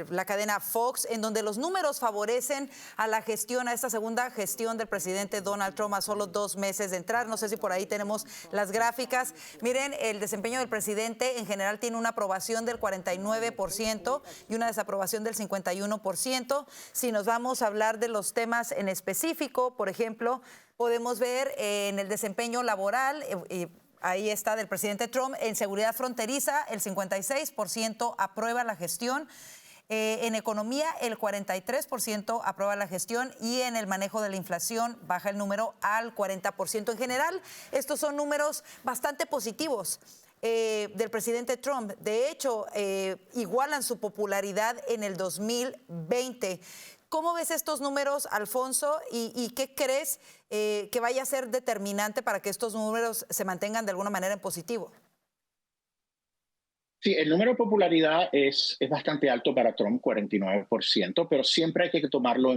S1: la cadena Fox, en donde los números favorecen a la gestión, a esta segunda gestión del presidente Donald Trump a solo 2 meses de entrar. No sé si por ahí tenemos las gráficas. Miren, el desempeño del presidente en general tiene una aprobación del 49% y una desaprobación del 51%. Si nos vamos a hablar de los temas en específico, por ejemplo, podemos ver en el desempeño laboral, ahí está del presidente Trump, en seguridad fronteriza el 56% aprueba la gestión, en economía el 43% aprueba la gestión y en el manejo de la inflación baja el número al 40%. En general, estos son números bastante positivos del presidente Trump. De hecho, igualan su popularidad en el 2020. ¿Cómo ves estos números, Alfonso? ¿Y qué crees que vaya a ser determinante para que estos números se mantengan de alguna manera en positivo?
S13: Sí, el número de popularidad es bastante alto para Trump, 49%, pero siempre hay que tomarlo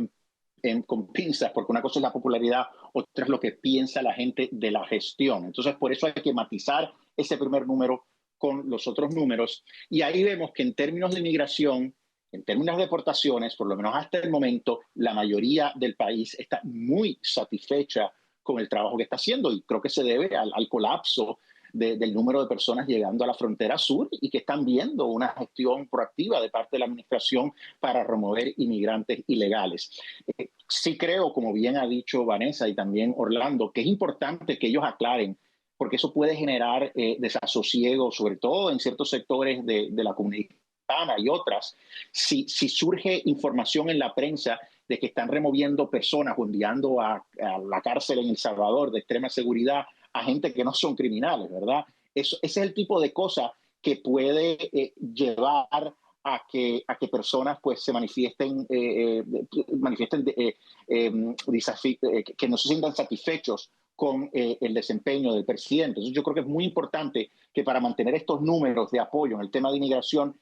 S13: con pinzas, porque una cosa es la popularidad, otra es lo que piensa la gente de la gestión. Entonces, por eso hay que matizar ese primer número con los otros números. Y ahí vemos que en términos de inmigración, en términos de deportaciones, por lo menos hasta el momento, la mayoría del país está muy satisfecha con el trabajo que está haciendo, y creo que se debe al colapso del número de personas llegando a la frontera sur y que están viendo una gestión proactiva de parte de la administración para remover inmigrantes ilegales. Sí creo, como bien ha dicho Vanessa y también Orlando, que es importante que ellos aclaren, porque eso puede generar desasosiego, sobre todo en ciertos sectores de la comunidad y otras, si surge información en la prensa de que están removiendo personas o enviando a la cárcel en El Salvador de extrema seguridad a gente que no son criminales, ¿verdad? Ese es el tipo de cosa que puede llevar a que personas pues se manifiesten que no se sientan satisfechos con el desempeño del presidente. Entonces yo creo que es muy importante que para mantener estos números de apoyo en el tema de inmigración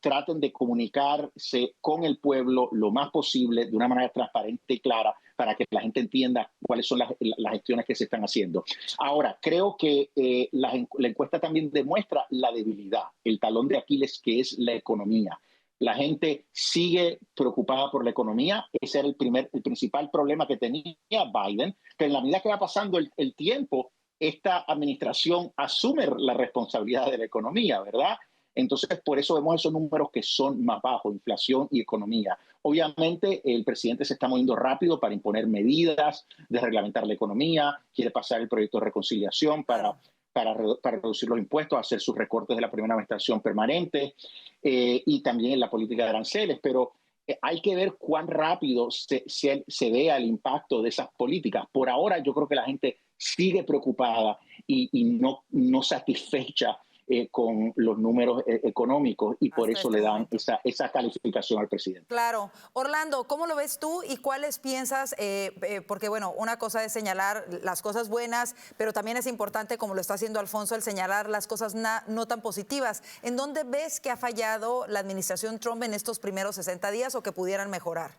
S13: traten de comunicarse con el pueblo lo más posible, de una manera transparente y clara, para que la gente entienda cuáles son las gestiones que se están haciendo. Ahora, creo que la encuesta también demuestra la debilidad, el talón de Aquiles que es la economía. La gente sigue preocupada por la economía. Ese era el principal problema que tenía Biden, pero en la medida que va pasando el tiempo, esta administración asume la responsabilidad de la economía, ¿verdad? Entonces, por eso vemos esos números que son más bajos, inflación y economía. Obviamente, el presidente se está moviendo rápido para imponer medidas de reglamentar la economía, quiere pasar el proyecto de reconciliación para reducir los impuestos, hacer sus recortes de la primera administración permanente y también en la política de aranceles, pero hay que ver cuán rápido se vea el impacto de esas políticas. Por ahora yo creo que la gente sigue preocupada y no satisfecha con los números económicos y por eso le dan esa calificación al presidente.
S1: Claro. Orlando, ¿cómo lo ves tú y cuáles piensas? Porque, bueno, una cosa es señalar las cosas buenas, pero también es importante, como lo está haciendo Alfonso, el señalar las cosas no tan positivas. ¿En dónde ves que ha fallado la administración Trump en estos primeros 60 días o que pudieran mejorar?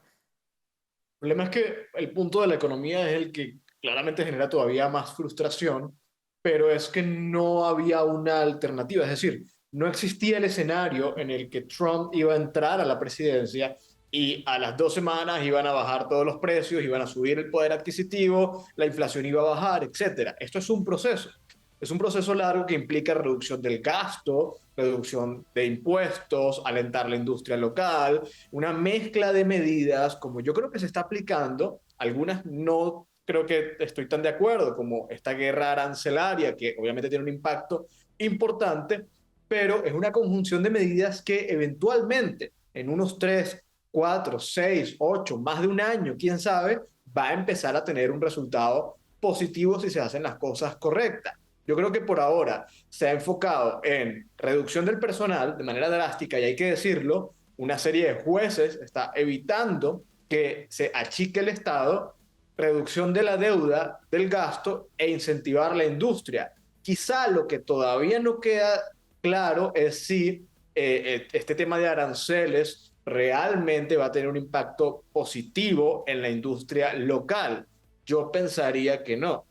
S14: El problema es que el punto de la economía es el que claramente genera todavía más frustración, pero es que no había una alternativa, es decir, no existía el escenario en el que Trump iba a entrar a la presidencia y a las 2 semanas iban a bajar todos los precios, iban a subir el poder adquisitivo, la inflación iba a bajar, etc. Esto es un proceso largo que implica reducción del gasto, reducción de impuestos, alentar la industria local, una mezcla de medidas, como yo creo que se está aplicando, algunas no creo que estoy tan de acuerdo, como esta guerra arancelaria, que obviamente tiene un impacto importante, pero es una conjunción de medidas que eventualmente, en unos 3, 4, 6, 8, más de un año, quién sabe, va a empezar a tener un resultado positivo si se hacen las cosas correctas. Yo creo que por ahora se ha enfocado en reducción del personal de manera drástica, y hay que decirlo, una serie de jueces está evitando que se achique el Estado, reducción de la deuda, del gasto e incentivar la industria. Quizá lo que todavía no queda claro es si este tema de aranceles realmente va a tener un impacto positivo en la industria local. Yo pensaría que no.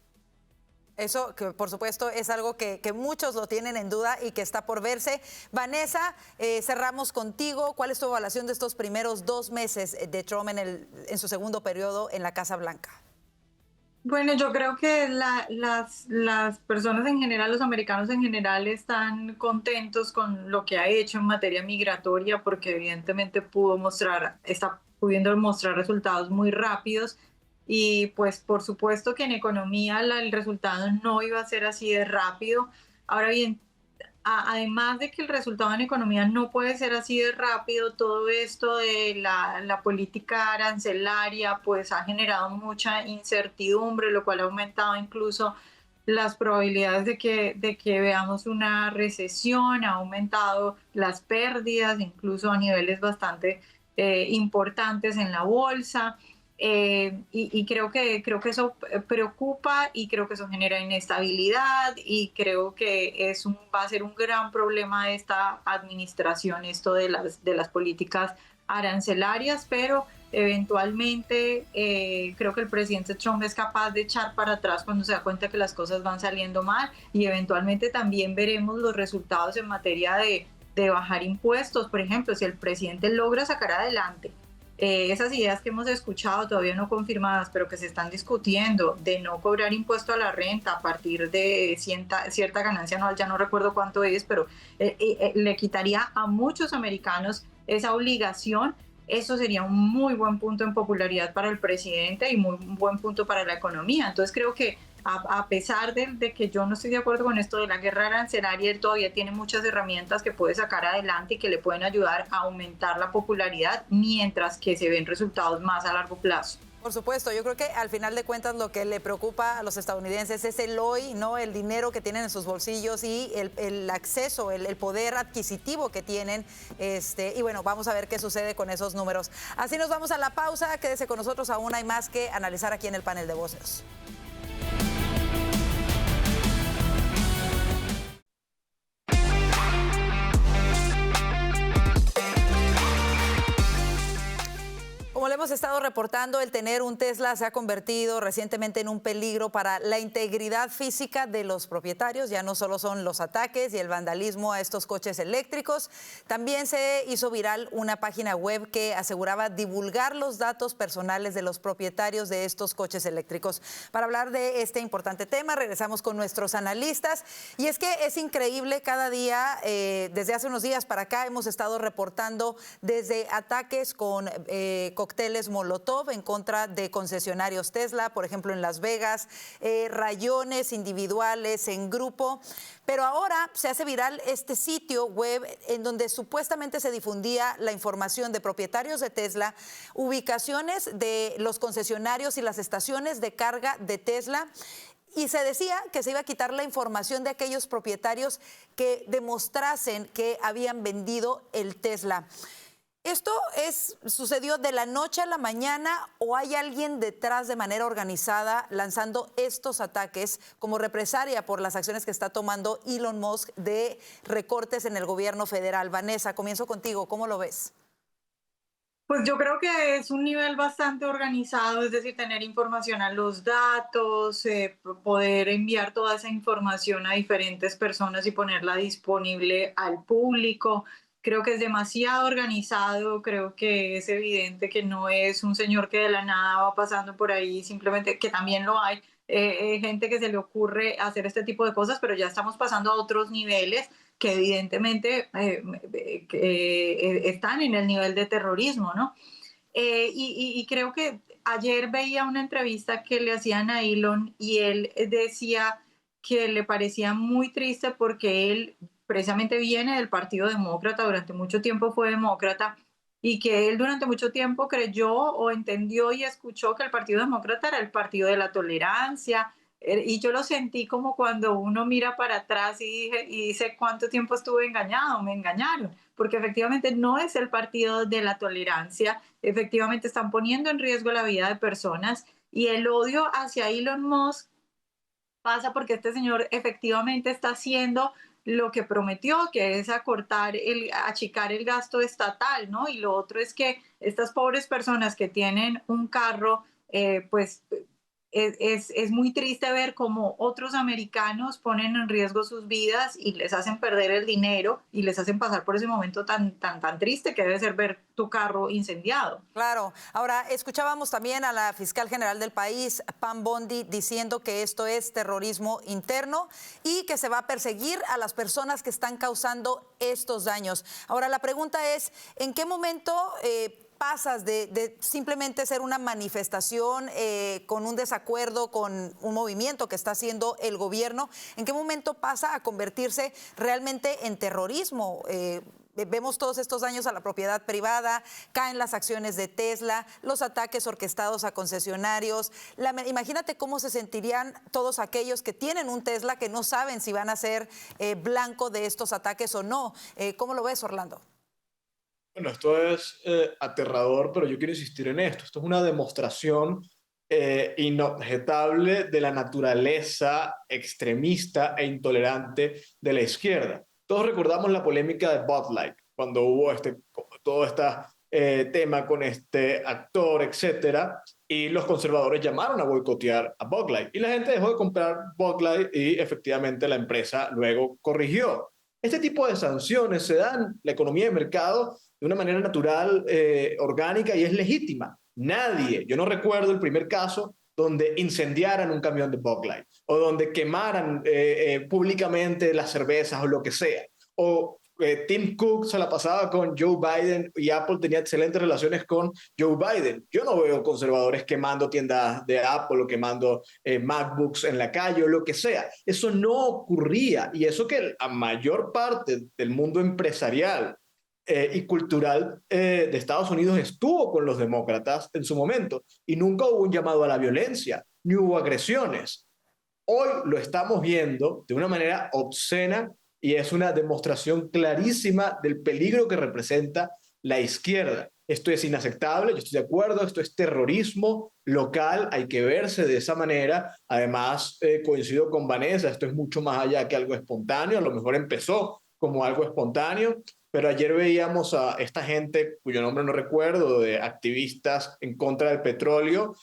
S1: Eso, que por supuesto, es algo que muchos lo tienen en duda y que está por verse. Vanessa, cerramos contigo. ¿Cuál es tu evaluación de estos primeros 2 meses de Trump en su segundo periodo en la Casa Blanca?
S7: Bueno, yo creo que las personas en general, los americanos en general, están contentos con lo que ha hecho en materia migratoria porque evidentemente está pudiendo mostrar resultados muy rápidos. Y pues por supuesto que en economía el resultado no iba a ser así de rápido. Ahora bien, además de que el resultado en economía no puede ser así de rápido, todo esto de la política arancelaria pues ha generado mucha incertidumbre, lo cual ha aumentado incluso las probabilidades de que veamos una recesión, ha aumentado las pérdidas, incluso a niveles bastante importantes en la bolsa. Y creo que eso preocupa y creo que eso genera inestabilidad y creo que va a ser un gran problema de esta administración esto de las políticas arancelarias, pero eventualmente creo que el presidente Trump es capaz de echar para atrás cuando se da cuenta que las cosas van saliendo mal y eventualmente también veremos los resultados en materia de bajar impuestos. Por ejemplo, si el presidente logra sacar adelante esas ideas que hemos escuchado, todavía no confirmadas, pero que se están discutiendo, de no cobrar impuesto a la renta a partir de cierta ganancia anual, ya no recuerdo cuánto es, pero le quitaría a muchos americanos esa obligación. Eso sería un muy buen punto en popularidad para el presidente y muy buen punto para la economía. Entonces creo que a pesar de que yo no estoy de acuerdo con esto de la guerra arancelaria, él todavía tiene muchas herramientas que puede sacar adelante y que le pueden ayudar a aumentar la popularidad mientras que se ven resultados más a largo plazo.
S1: Por supuesto, yo creo que al final de cuentas lo que le preocupa a los estadounidenses es el hoy, ¿no? El dinero que tienen en sus bolsillos y el acceso, el poder adquisitivo que tienen. Y bueno, vamos a ver qué sucede con esos números. Así nos vamos a la pausa. Quédese con nosotros, aún hay más que analizar aquí en el panel de voces. Como le hemos hemos estado reportando, el tener un Tesla se ha convertido recientemente en un peligro para la integridad física de los propietarios. Ya no solo son los ataques y el vandalismo a estos coches eléctricos, también se hizo viral una página web que aseguraba divulgar los datos personales de los propietarios de estos coches eléctricos. Para hablar de este importante tema, regresamos con nuestros analistas. Y es que es increíble, cada día, desde hace unos días para acá, hemos estado reportando desde ataques con cócteles Molotov en contra de concesionarios Tesla, por ejemplo en Las Vegas, rayones individuales en grupo. Pero ahora se hace viral este sitio web en donde supuestamente se difundía la información de propietarios de Tesla, ubicaciones de los concesionarios y las estaciones de carga de Tesla. Y se decía que se iba a quitar la información de aquellos propietarios que demostrasen que habían vendido el Tesla. ¿Esto sucedió de la noche a la mañana o hay alguien detrás de manera organizada lanzando estos ataques como represalia por las acciones que está tomando Elon Musk de recortes en el gobierno federal? Vanessa, comienzo contigo. ¿Cómo lo ves?
S7: Pues yo creo que es un nivel bastante organizado, es decir, tener información a los datos, poder enviar toda esa información a diferentes personas y ponerla disponible al público. Creo que es demasiado organizado, creo que es evidente que no es un señor que de la nada va pasando por ahí, simplemente que también lo hay, gente que se le ocurre hacer este tipo de cosas, pero ya estamos pasando a otros niveles que evidentemente están en el nivel de terrorismo, ¿no? Y creo que ayer veía una entrevista que le hacían a Elon y él decía que le parecía muy triste porque él precisamente viene del Partido Demócrata, durante mucho tiempo fue demócrata, y que él durante mucho tiempo creyó o entendió y escuchó que el Partido Demócrata era el partido de la tolerancia, y yo lo sentí como cuando uno mira para atrás y dice cuánto tiempo estuve engañado, me engañaron, porque efectivamente no es el partido de la tolerancia, efectivamente están poniendo en riesgo la vida de personas, y el odio hacia Elon Musk pasa porque este señor efectivamente está haciendo lo que prometió, que es achicar el gasto estatal, ¿no? Y lo otro es que estas pobres personas que tienen un carro, pues es muy triste ver cómo otros americanos ponen en riesgo sus vidas y les hacen perder el dinero y les hacen pasar por ese momento tan triste que debe ser ver tu carro incendiado.
S1: Claro. Ahora, escuchábamos también a la fiscal general del país, Pam Bondi, diciendo que esto es terrorismo interno y que se va a perseguir a las personas que están causando estos daños. Ahora, la pregunta es, ¿en qué momento pasas de simplemente ser una manifestación con un desacuerdo con un movimiento que está haciendo el gobierno? ¿En qué momento pasa a convertirse realmente en terrorismo? Vemos todos estos daños a la propiedad privada, caen las acciones de Tesla, los ataques orquestados a concesionarios. Imagínate cómo se sentirían todos aquellos que tienen un Tesla que no saben si van a ser blanco de estos ataques o no. ¿Cómo lo ves, Orlando?
S14: Bueno, esto es aterrador, pero yo quiero insistir en esto. Esto es una demostración inobjetable de la naturaleza extremista e intolerante de la izquierda. Todos recordamos la polémica de Bud Light, cuando hubo todo este tema con este actor, etcétera, y los conservadores llamaron a boicotear a Bud Light. Y la gente dejó de comprar Bud Light y efectivamente la empresa luego corrigió. Este tipo de sanciones se dan en la economía de mercado de una manera natural, orgánica y es legítima. Yo no recuerdo el primer caso donde incendiaran un camión de Bud Light o donde quemaran públicamente las cervezas o lo que sea. O Tim Cook se la pasaba con Joe Biden y Apple tenía excelentes relaciones con Joe Biden. Yo no veo conservadores quemando tiendas de Apple o quemando MacBooks en la calle o lo que sea. Eso no ocurría y eso que la mayor parte del mundo empresarial y cultural de Estados Unidos estuvo con los demócratas en su momento y nunca hubo un llamado a la violencia, ni hubo agresiones. Hoy lo estamos viendo de una manera obscena y es una demostración clarísima del peligro que representa la izquierda. Esto es inaceptable, yo estoy de acuerdo, esto es terrorismo local, hay que verse de esa manera. Además, coincido con Vanessa, esto es mucho más allá que algo espontáneo, a lo mejor empezó como algo espontáneo, pero ayer veíamos a esta gente, cuyo nombre no recuerdo, de activistas en contra del petróleo,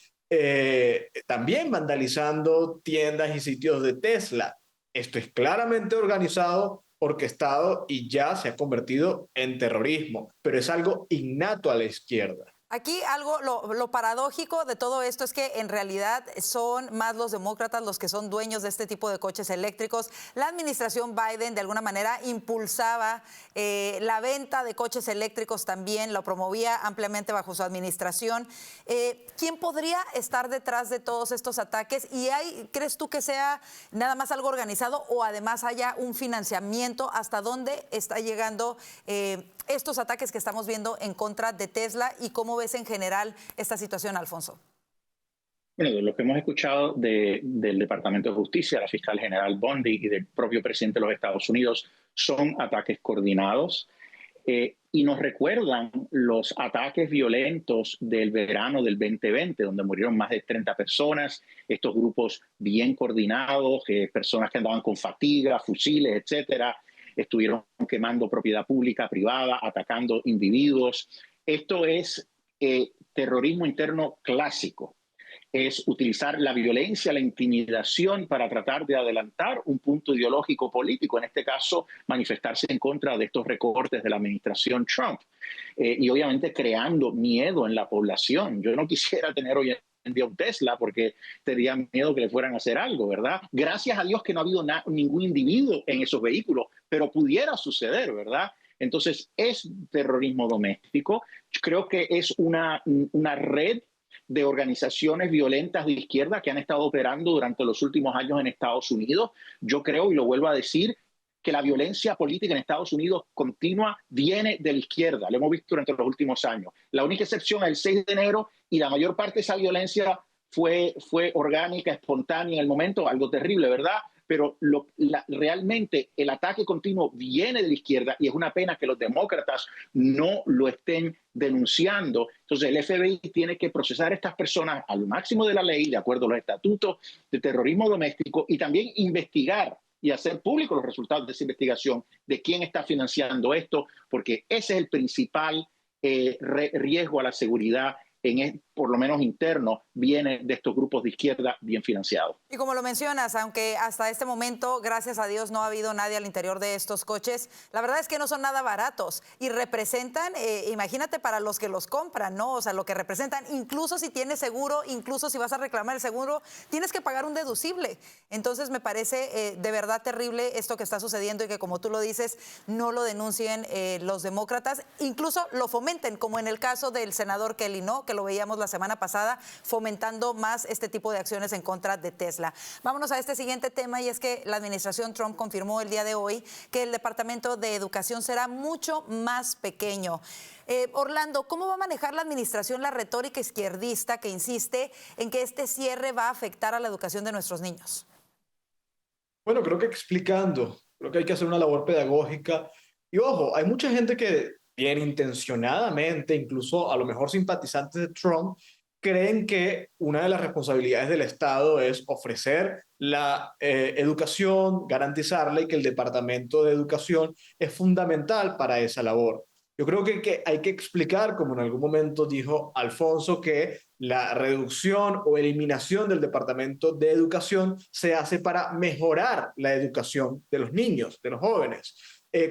S14: también vandalizando tiendas y sitios de Tesla. Esto es claramente organizado, orquestado y ya se ha convertido en terrorismo, pero es algo innato a la izquierda.
S1: Aquí algo, lo paradójico de todo esto es que en realidad son más los demócratas los que son dueños de este tipo de coches eléctricos. La administración Biden de alguna manera impulsaba la venta de coches eléctricos también, lo promovía ampliamente bajo su administración. ¿Quién podría estar detrás de todos estos ataques? ¿Y crees tú que sea nada más algo organizado o además haya un financiamiento? ¿Hasta dónde está llegando estos ataques que estamos viendo en contra de Tesla y cómo ves en general esta situación, Alfonso?
S13: Bueno, de lo que hemos escuchado del Departamento de Justicia, la fiscal general Bondi y del propio presidente de los Estados Unidos, son ataques coordinados y nos recuerdan los ataques violentos del verano del 2020, donde murieron más de 30 personas, estos grupos bien coordinados, personas que andaban con fatiga, fusiles, etcétera, estuvieron quemando propiedad pública, privada, atacando individuos. Esto es terrorismo interno clásico. Es utilizar la violencia, la intimidación para tratar de adelantar un punto ideológico político, en este caso manifestarse en contra de estos recortes de la administración Trump y obviamente creando miedo en la población. Yo no quisiera tener hoy en día un Tesla porque tendría miedo que le fueran a hacer algo, ¿verdad? Gracias a Dios que no ha habido ningún individuo en esos vehículos, pero pudiera suceder, ¿verdad? Entonces es terrorismo doméstico. Creo que es una red de organizaciones violentas de izquierda que han estado operando durante los últimos años en Estados Unidos. Yo creo, y lo vuelvo a decir, que la violencia política en Estados Unidos continua viene de la izquierda. Lo hemos visto durante los últimos años. La única excepción es el 6 de enero y la mayor parte de esa violencia fue orgánica, espontánea en el momento, algo terrible, ¿verdad? Pero realmente el ataque continuo viene de la izquierda y es una pena que los demócratas no lo estén denunciando. Entonces el FBI tiene que procesar a estas personas al máximo de la ley, de acuerdo a los estatutos de terrorismo doméstico, y también investigar y hacer públicos los resultados de esa investigación de quién está financiando esto, porque ese es el principal riesgo a la seguridad por lo menos interno, viene de estos grupos de izquierda bien financiados.
S1: Y como lo mencionas, aunque hasta este momento, gracias a Dios, no ha habido nadie al interior de estos coches, la verdad es que no son nada baratos y representan, imagínate para los que los compran, ¿no? O sea, lo que representan, incluso si tienes seguro, incluso si vas a reclamar el seguro, tienes que pagar un deducible. Entonces me parece de verdad terrible esto que está sucediendo y que, como tú lo dices, no lo denuncien los demócratas, incluso lo fomenten, como en el caso del senador Kelly, ¿no? Que lo veíamos la semana pasada, fomentando más este tipo de acciones en contra de Tesla. Vámonos a este siguiente tema, y es que la administración Trump confirmó el día de hoy que el Departamento de Educación será mucho más pequeño. Orlando, ¿cómo va a manejar la administración la retórica izquierdista que insiste en que este cierre va a afectar a la educación de nuestros niños?
S14: Bueno, creo que explicando, creo que hay que hacer una labor pedagógica. Y ojo, hay mucha gente que bien intencionadamente, incluso a lo mejor simpatizantes de Trump, creen que una de las responsabilidades del Estado es ofrecer la educación, garantizarla, y que el Departamento de Educación es fundamental para esa labor. Yo creo que hay que explicar, como en algún momento dijo Alfonso, que la reducción o eliminación del Departamento de Educación se hace para mejorar la educación de los niños, de los jóvenes.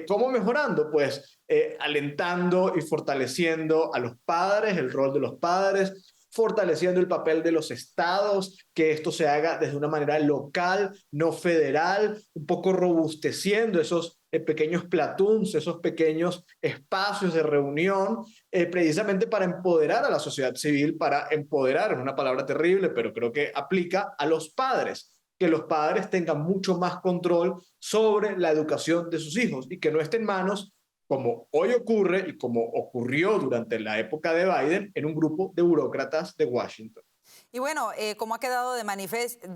S14: ¿Cómo mejorando? Pues alentando y fortaleciendo a los padres, el rol de los padres, fortaleciendo el papel de los estados, que esto se haga desde una manera local, no federal, un poco robusteciendo esos pequeños platoons, esos pequeños espacios de reunión, precisamente para empoderar a la sociedad civil, para empoderar, es una palabra terrible, pero creo que aplica a los padres, que los padres tengan mucho más control sobre la educación de sus hijos y que no esté en manos, como hoy ocurre y como ocurrió durante la época de Biden, en un grupo de burócratas de Washington.
S1: Y bueno, como ha quedado de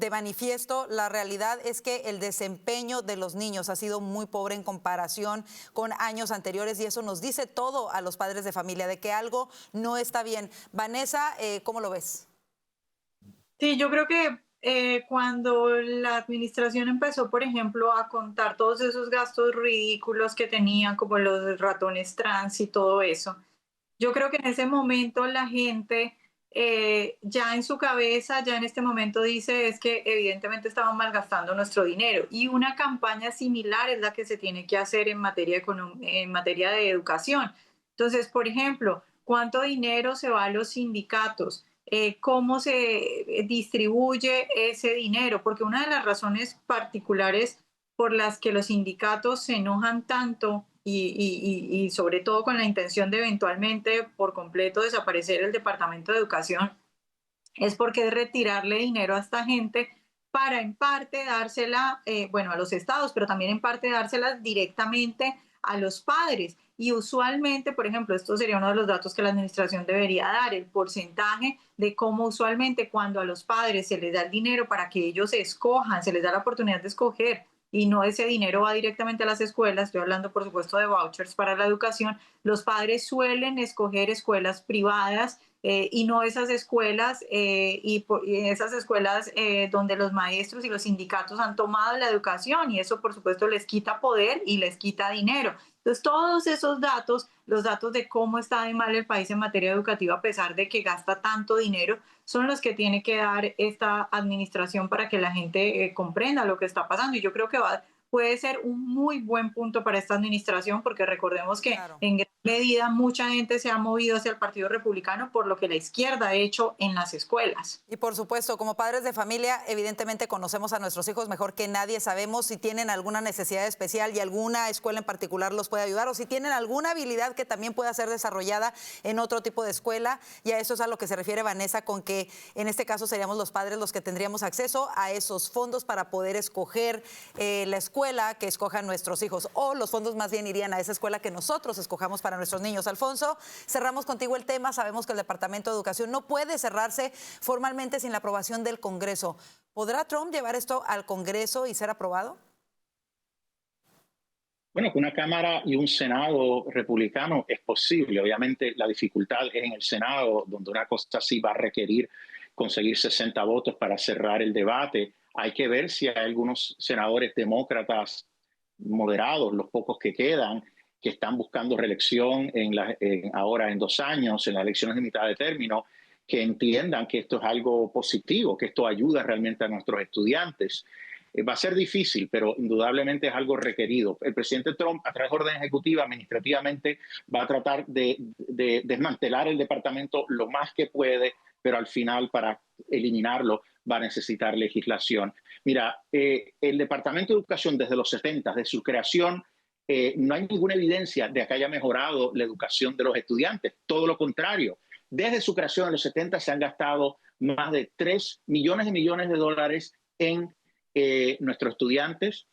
S1: manifiesto, la realidad es que el desempeño de los niños ha sido muy pobre en comparación con años anteriores, y eso nos dice todo a los padres de familia, de que algo no está bien. Vanessa, ¿cómo lo ves?
S15: Sí, yo creo que
S7: cuando la administración empezó, por ejemplo, a contar todos esos gastos ridículos que tenían, como los ratones trans y todo eso, yo creo que en ese momento la gente ya en su cabeza, ya en este momento dice es que evidentemente estamos malgastando nuestro dinero y una campaña similar es la que se tiene que hacer en materia de educación. Entonces, por ejemplo, ¿cuánto dinero se va a los sindicatos? ¿Cómo se distribuye ese dinero? Porque una de las razones particulares por las que los sindicatos se enojan tanto y sobre todo con la intención de eventualmente por completo desaparecer el Departamento de Educación, es porque es retirarle dinero a esta gente para en parte dársela, bueno, a los estados, pero también en parte dársela directamente a los padres. Y usualmente, por ejemplo, esto sería uno de los datos que la administración debería dar, el porcentaje de cómo usualmente cuando a los padres se les da el dinero para que ellos escojan, se les da la oportunidad de escoger y no ese dinero va directamente a las escuelas, estoy hablando por supuesto de vouchers para la educación, los padres suelen escoger escuelas privadas y no esas escuelas y esas escuelas donde los maestros y los sindicatos han tomado la educación y eso por supuesto les quita poder y les quita dinero. Entonces todos esos datos, los datos de cómo está de mal el país en materia educativa a pesar de que gasta tanto dinero, son los que tiene que dar esta administración para que la gente comprenda lo que está pasando. Y yo creo que puede ser un muy buen punto para esta administración, porque recordemos que en gran medida mucha gente se ha movido hacia el Partido Republicano por lo que la izquierda ha hecho en las escuelas.
S1: Y por supuesto, como padres de familia, evidentemente conocemos a nuestros hijos mejor que nadie, sabemos si tienen alguna necesidad especial y alguna escuela en particular los puede ayudar, o si tienen alguna habilidad que también pueda ser desarrollada en otro tipo de escuela, y a eso es a lo que se refiere Vanessa, con que en este caso seríamos los padres los que tendríamos acceso a esos fondos para poder escoger la escuela que escojan nuestros hijos, o los fondos más bien irían a esa escuela que nosotros escojamos para nuestros niños. Alfonso, cerramos contigo el tema. Sabemos que el Departamento de Educación no puede cerrarse formalmente sin la aprobación del Congreso. ¿Podrá Trump llevar esto al Congreso y ser aprobado?
S13: Bueno, con una Cámara y un Senado republicano es posible. Obviamente la dificultad es en el Senado, donde una cosa así va a requerir conseguir 60 votos para cerrar el debate. Hay que ver si hay algunos senadores demócratas moderados, los pocos que quedan, que están buscando reelección ahora en 2 años, en las elecciones de mitad de término, que entiendan que esto es algo positivo, que esto ayuda realmente a nuestros estudiantes. Va a ser difícil, pero indudablemente es algo requerido. El presidente Trump, a través de orden ejecutiva, administrativamente, va a tratar de desmantelar el departamento lo más que puede, pero al final, para eliminarlo, va a necesitar legislación. Mira, el Departamento de Educación desde los 70, de su creación, no hay ninguna evidencia de que haya mejorado la educación de los estudiantes. Todo lo contrario. Desde su creación en los 70 se han gastado más de 3 millones y millones de dólares en nuestros estudiantes.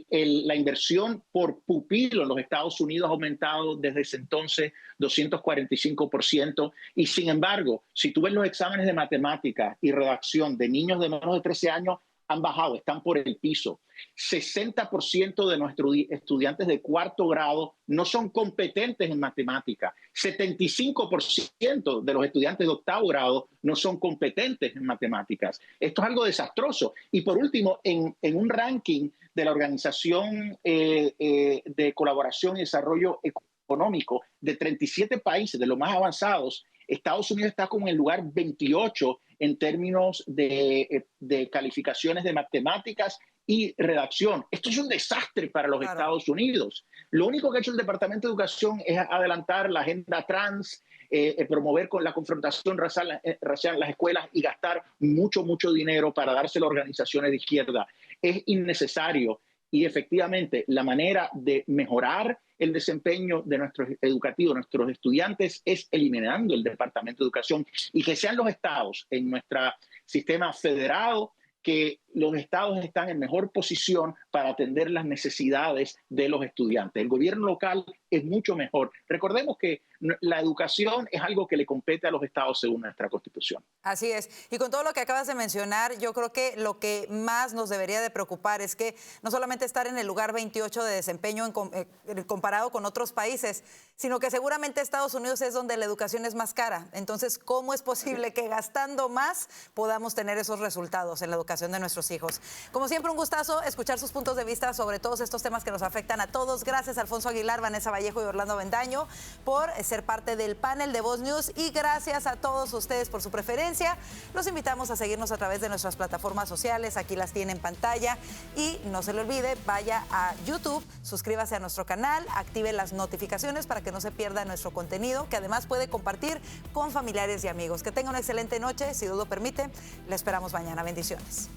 S13: La inversión por pupilo en los Estados Unidos ha aumentado desde ese entonces 245%, y sin embargo, si tú ves los exámenes de matemática y redacción de niños de menos de 13 años, han bajado, están por el piso. 60% de nuestros estudiantes de 4º grado no son competentes en matemática. 75% de los estudiantes de 8º grado no son competentes en matemáticas. Esto es algo desastroso. Y por último, en un ranking de la Organización de Colaboración y Desarrollo Económico de 37 países, de los más avanzados, Estados Unidos está como en el lugar 28 en términos de calificaciones de matemáticas y redacción. Esto es un desastre para los Estados Unidos. Lo único que ha hecho el Departamento de Educación es adelantar la agenda trans, promover con la confrontación racial en las escuelas y gastar mucho dinero para dárselo a organizaciones de izquierda. Es innecesario, y efectivamente la manera de mejorar el desempeño de nuestros educativos, nuestros estudiantes, es eliminando el Departamento de Educación, y que sean los estados en nuestro sistema federado, que los estados están en mejor posición para atender las necesidades de los estudiantes. El gobierno local es mucho mejor. Recordemos que la educación es algo que le compete a los estados según nuestra Constitución.
S1: Así es. Y con todo lo que acabas de mencionar, yo creo que lo que más nos debería de preocupar es que no solamente estar en el lugar 28 de desempeño comparado con otros países, sino que seguramente Estados Unidos es donde la educación es más cara. Entonces, ¿cómo es posible que gastando más podamos tener esos resultados en la educación de nuestros hijos? Como siempre, un gustazo escuchar sus puntos de vista sobre todos estos temas que nos afectan a todos. Gracias, Alfonso Aguilar, Vanessa Vallejo y Orlando Avendaño, por ser parte del panel de Voz News, y gracias a todos ustedes por su preferencia. Los invitamos a seguirnos a través de nuestras plataformas sociales, aquí las tiene en pantalla, y no se le olvide, vaya a YouTube, suscríbase a nuestro canal, active las notificaciones para que no se pierda nuestro contenido, que además puede compartir con familiares y amigos. Que tenga una excelente noche, si Dios lo permite, le esperamos mañana. Bendiciones.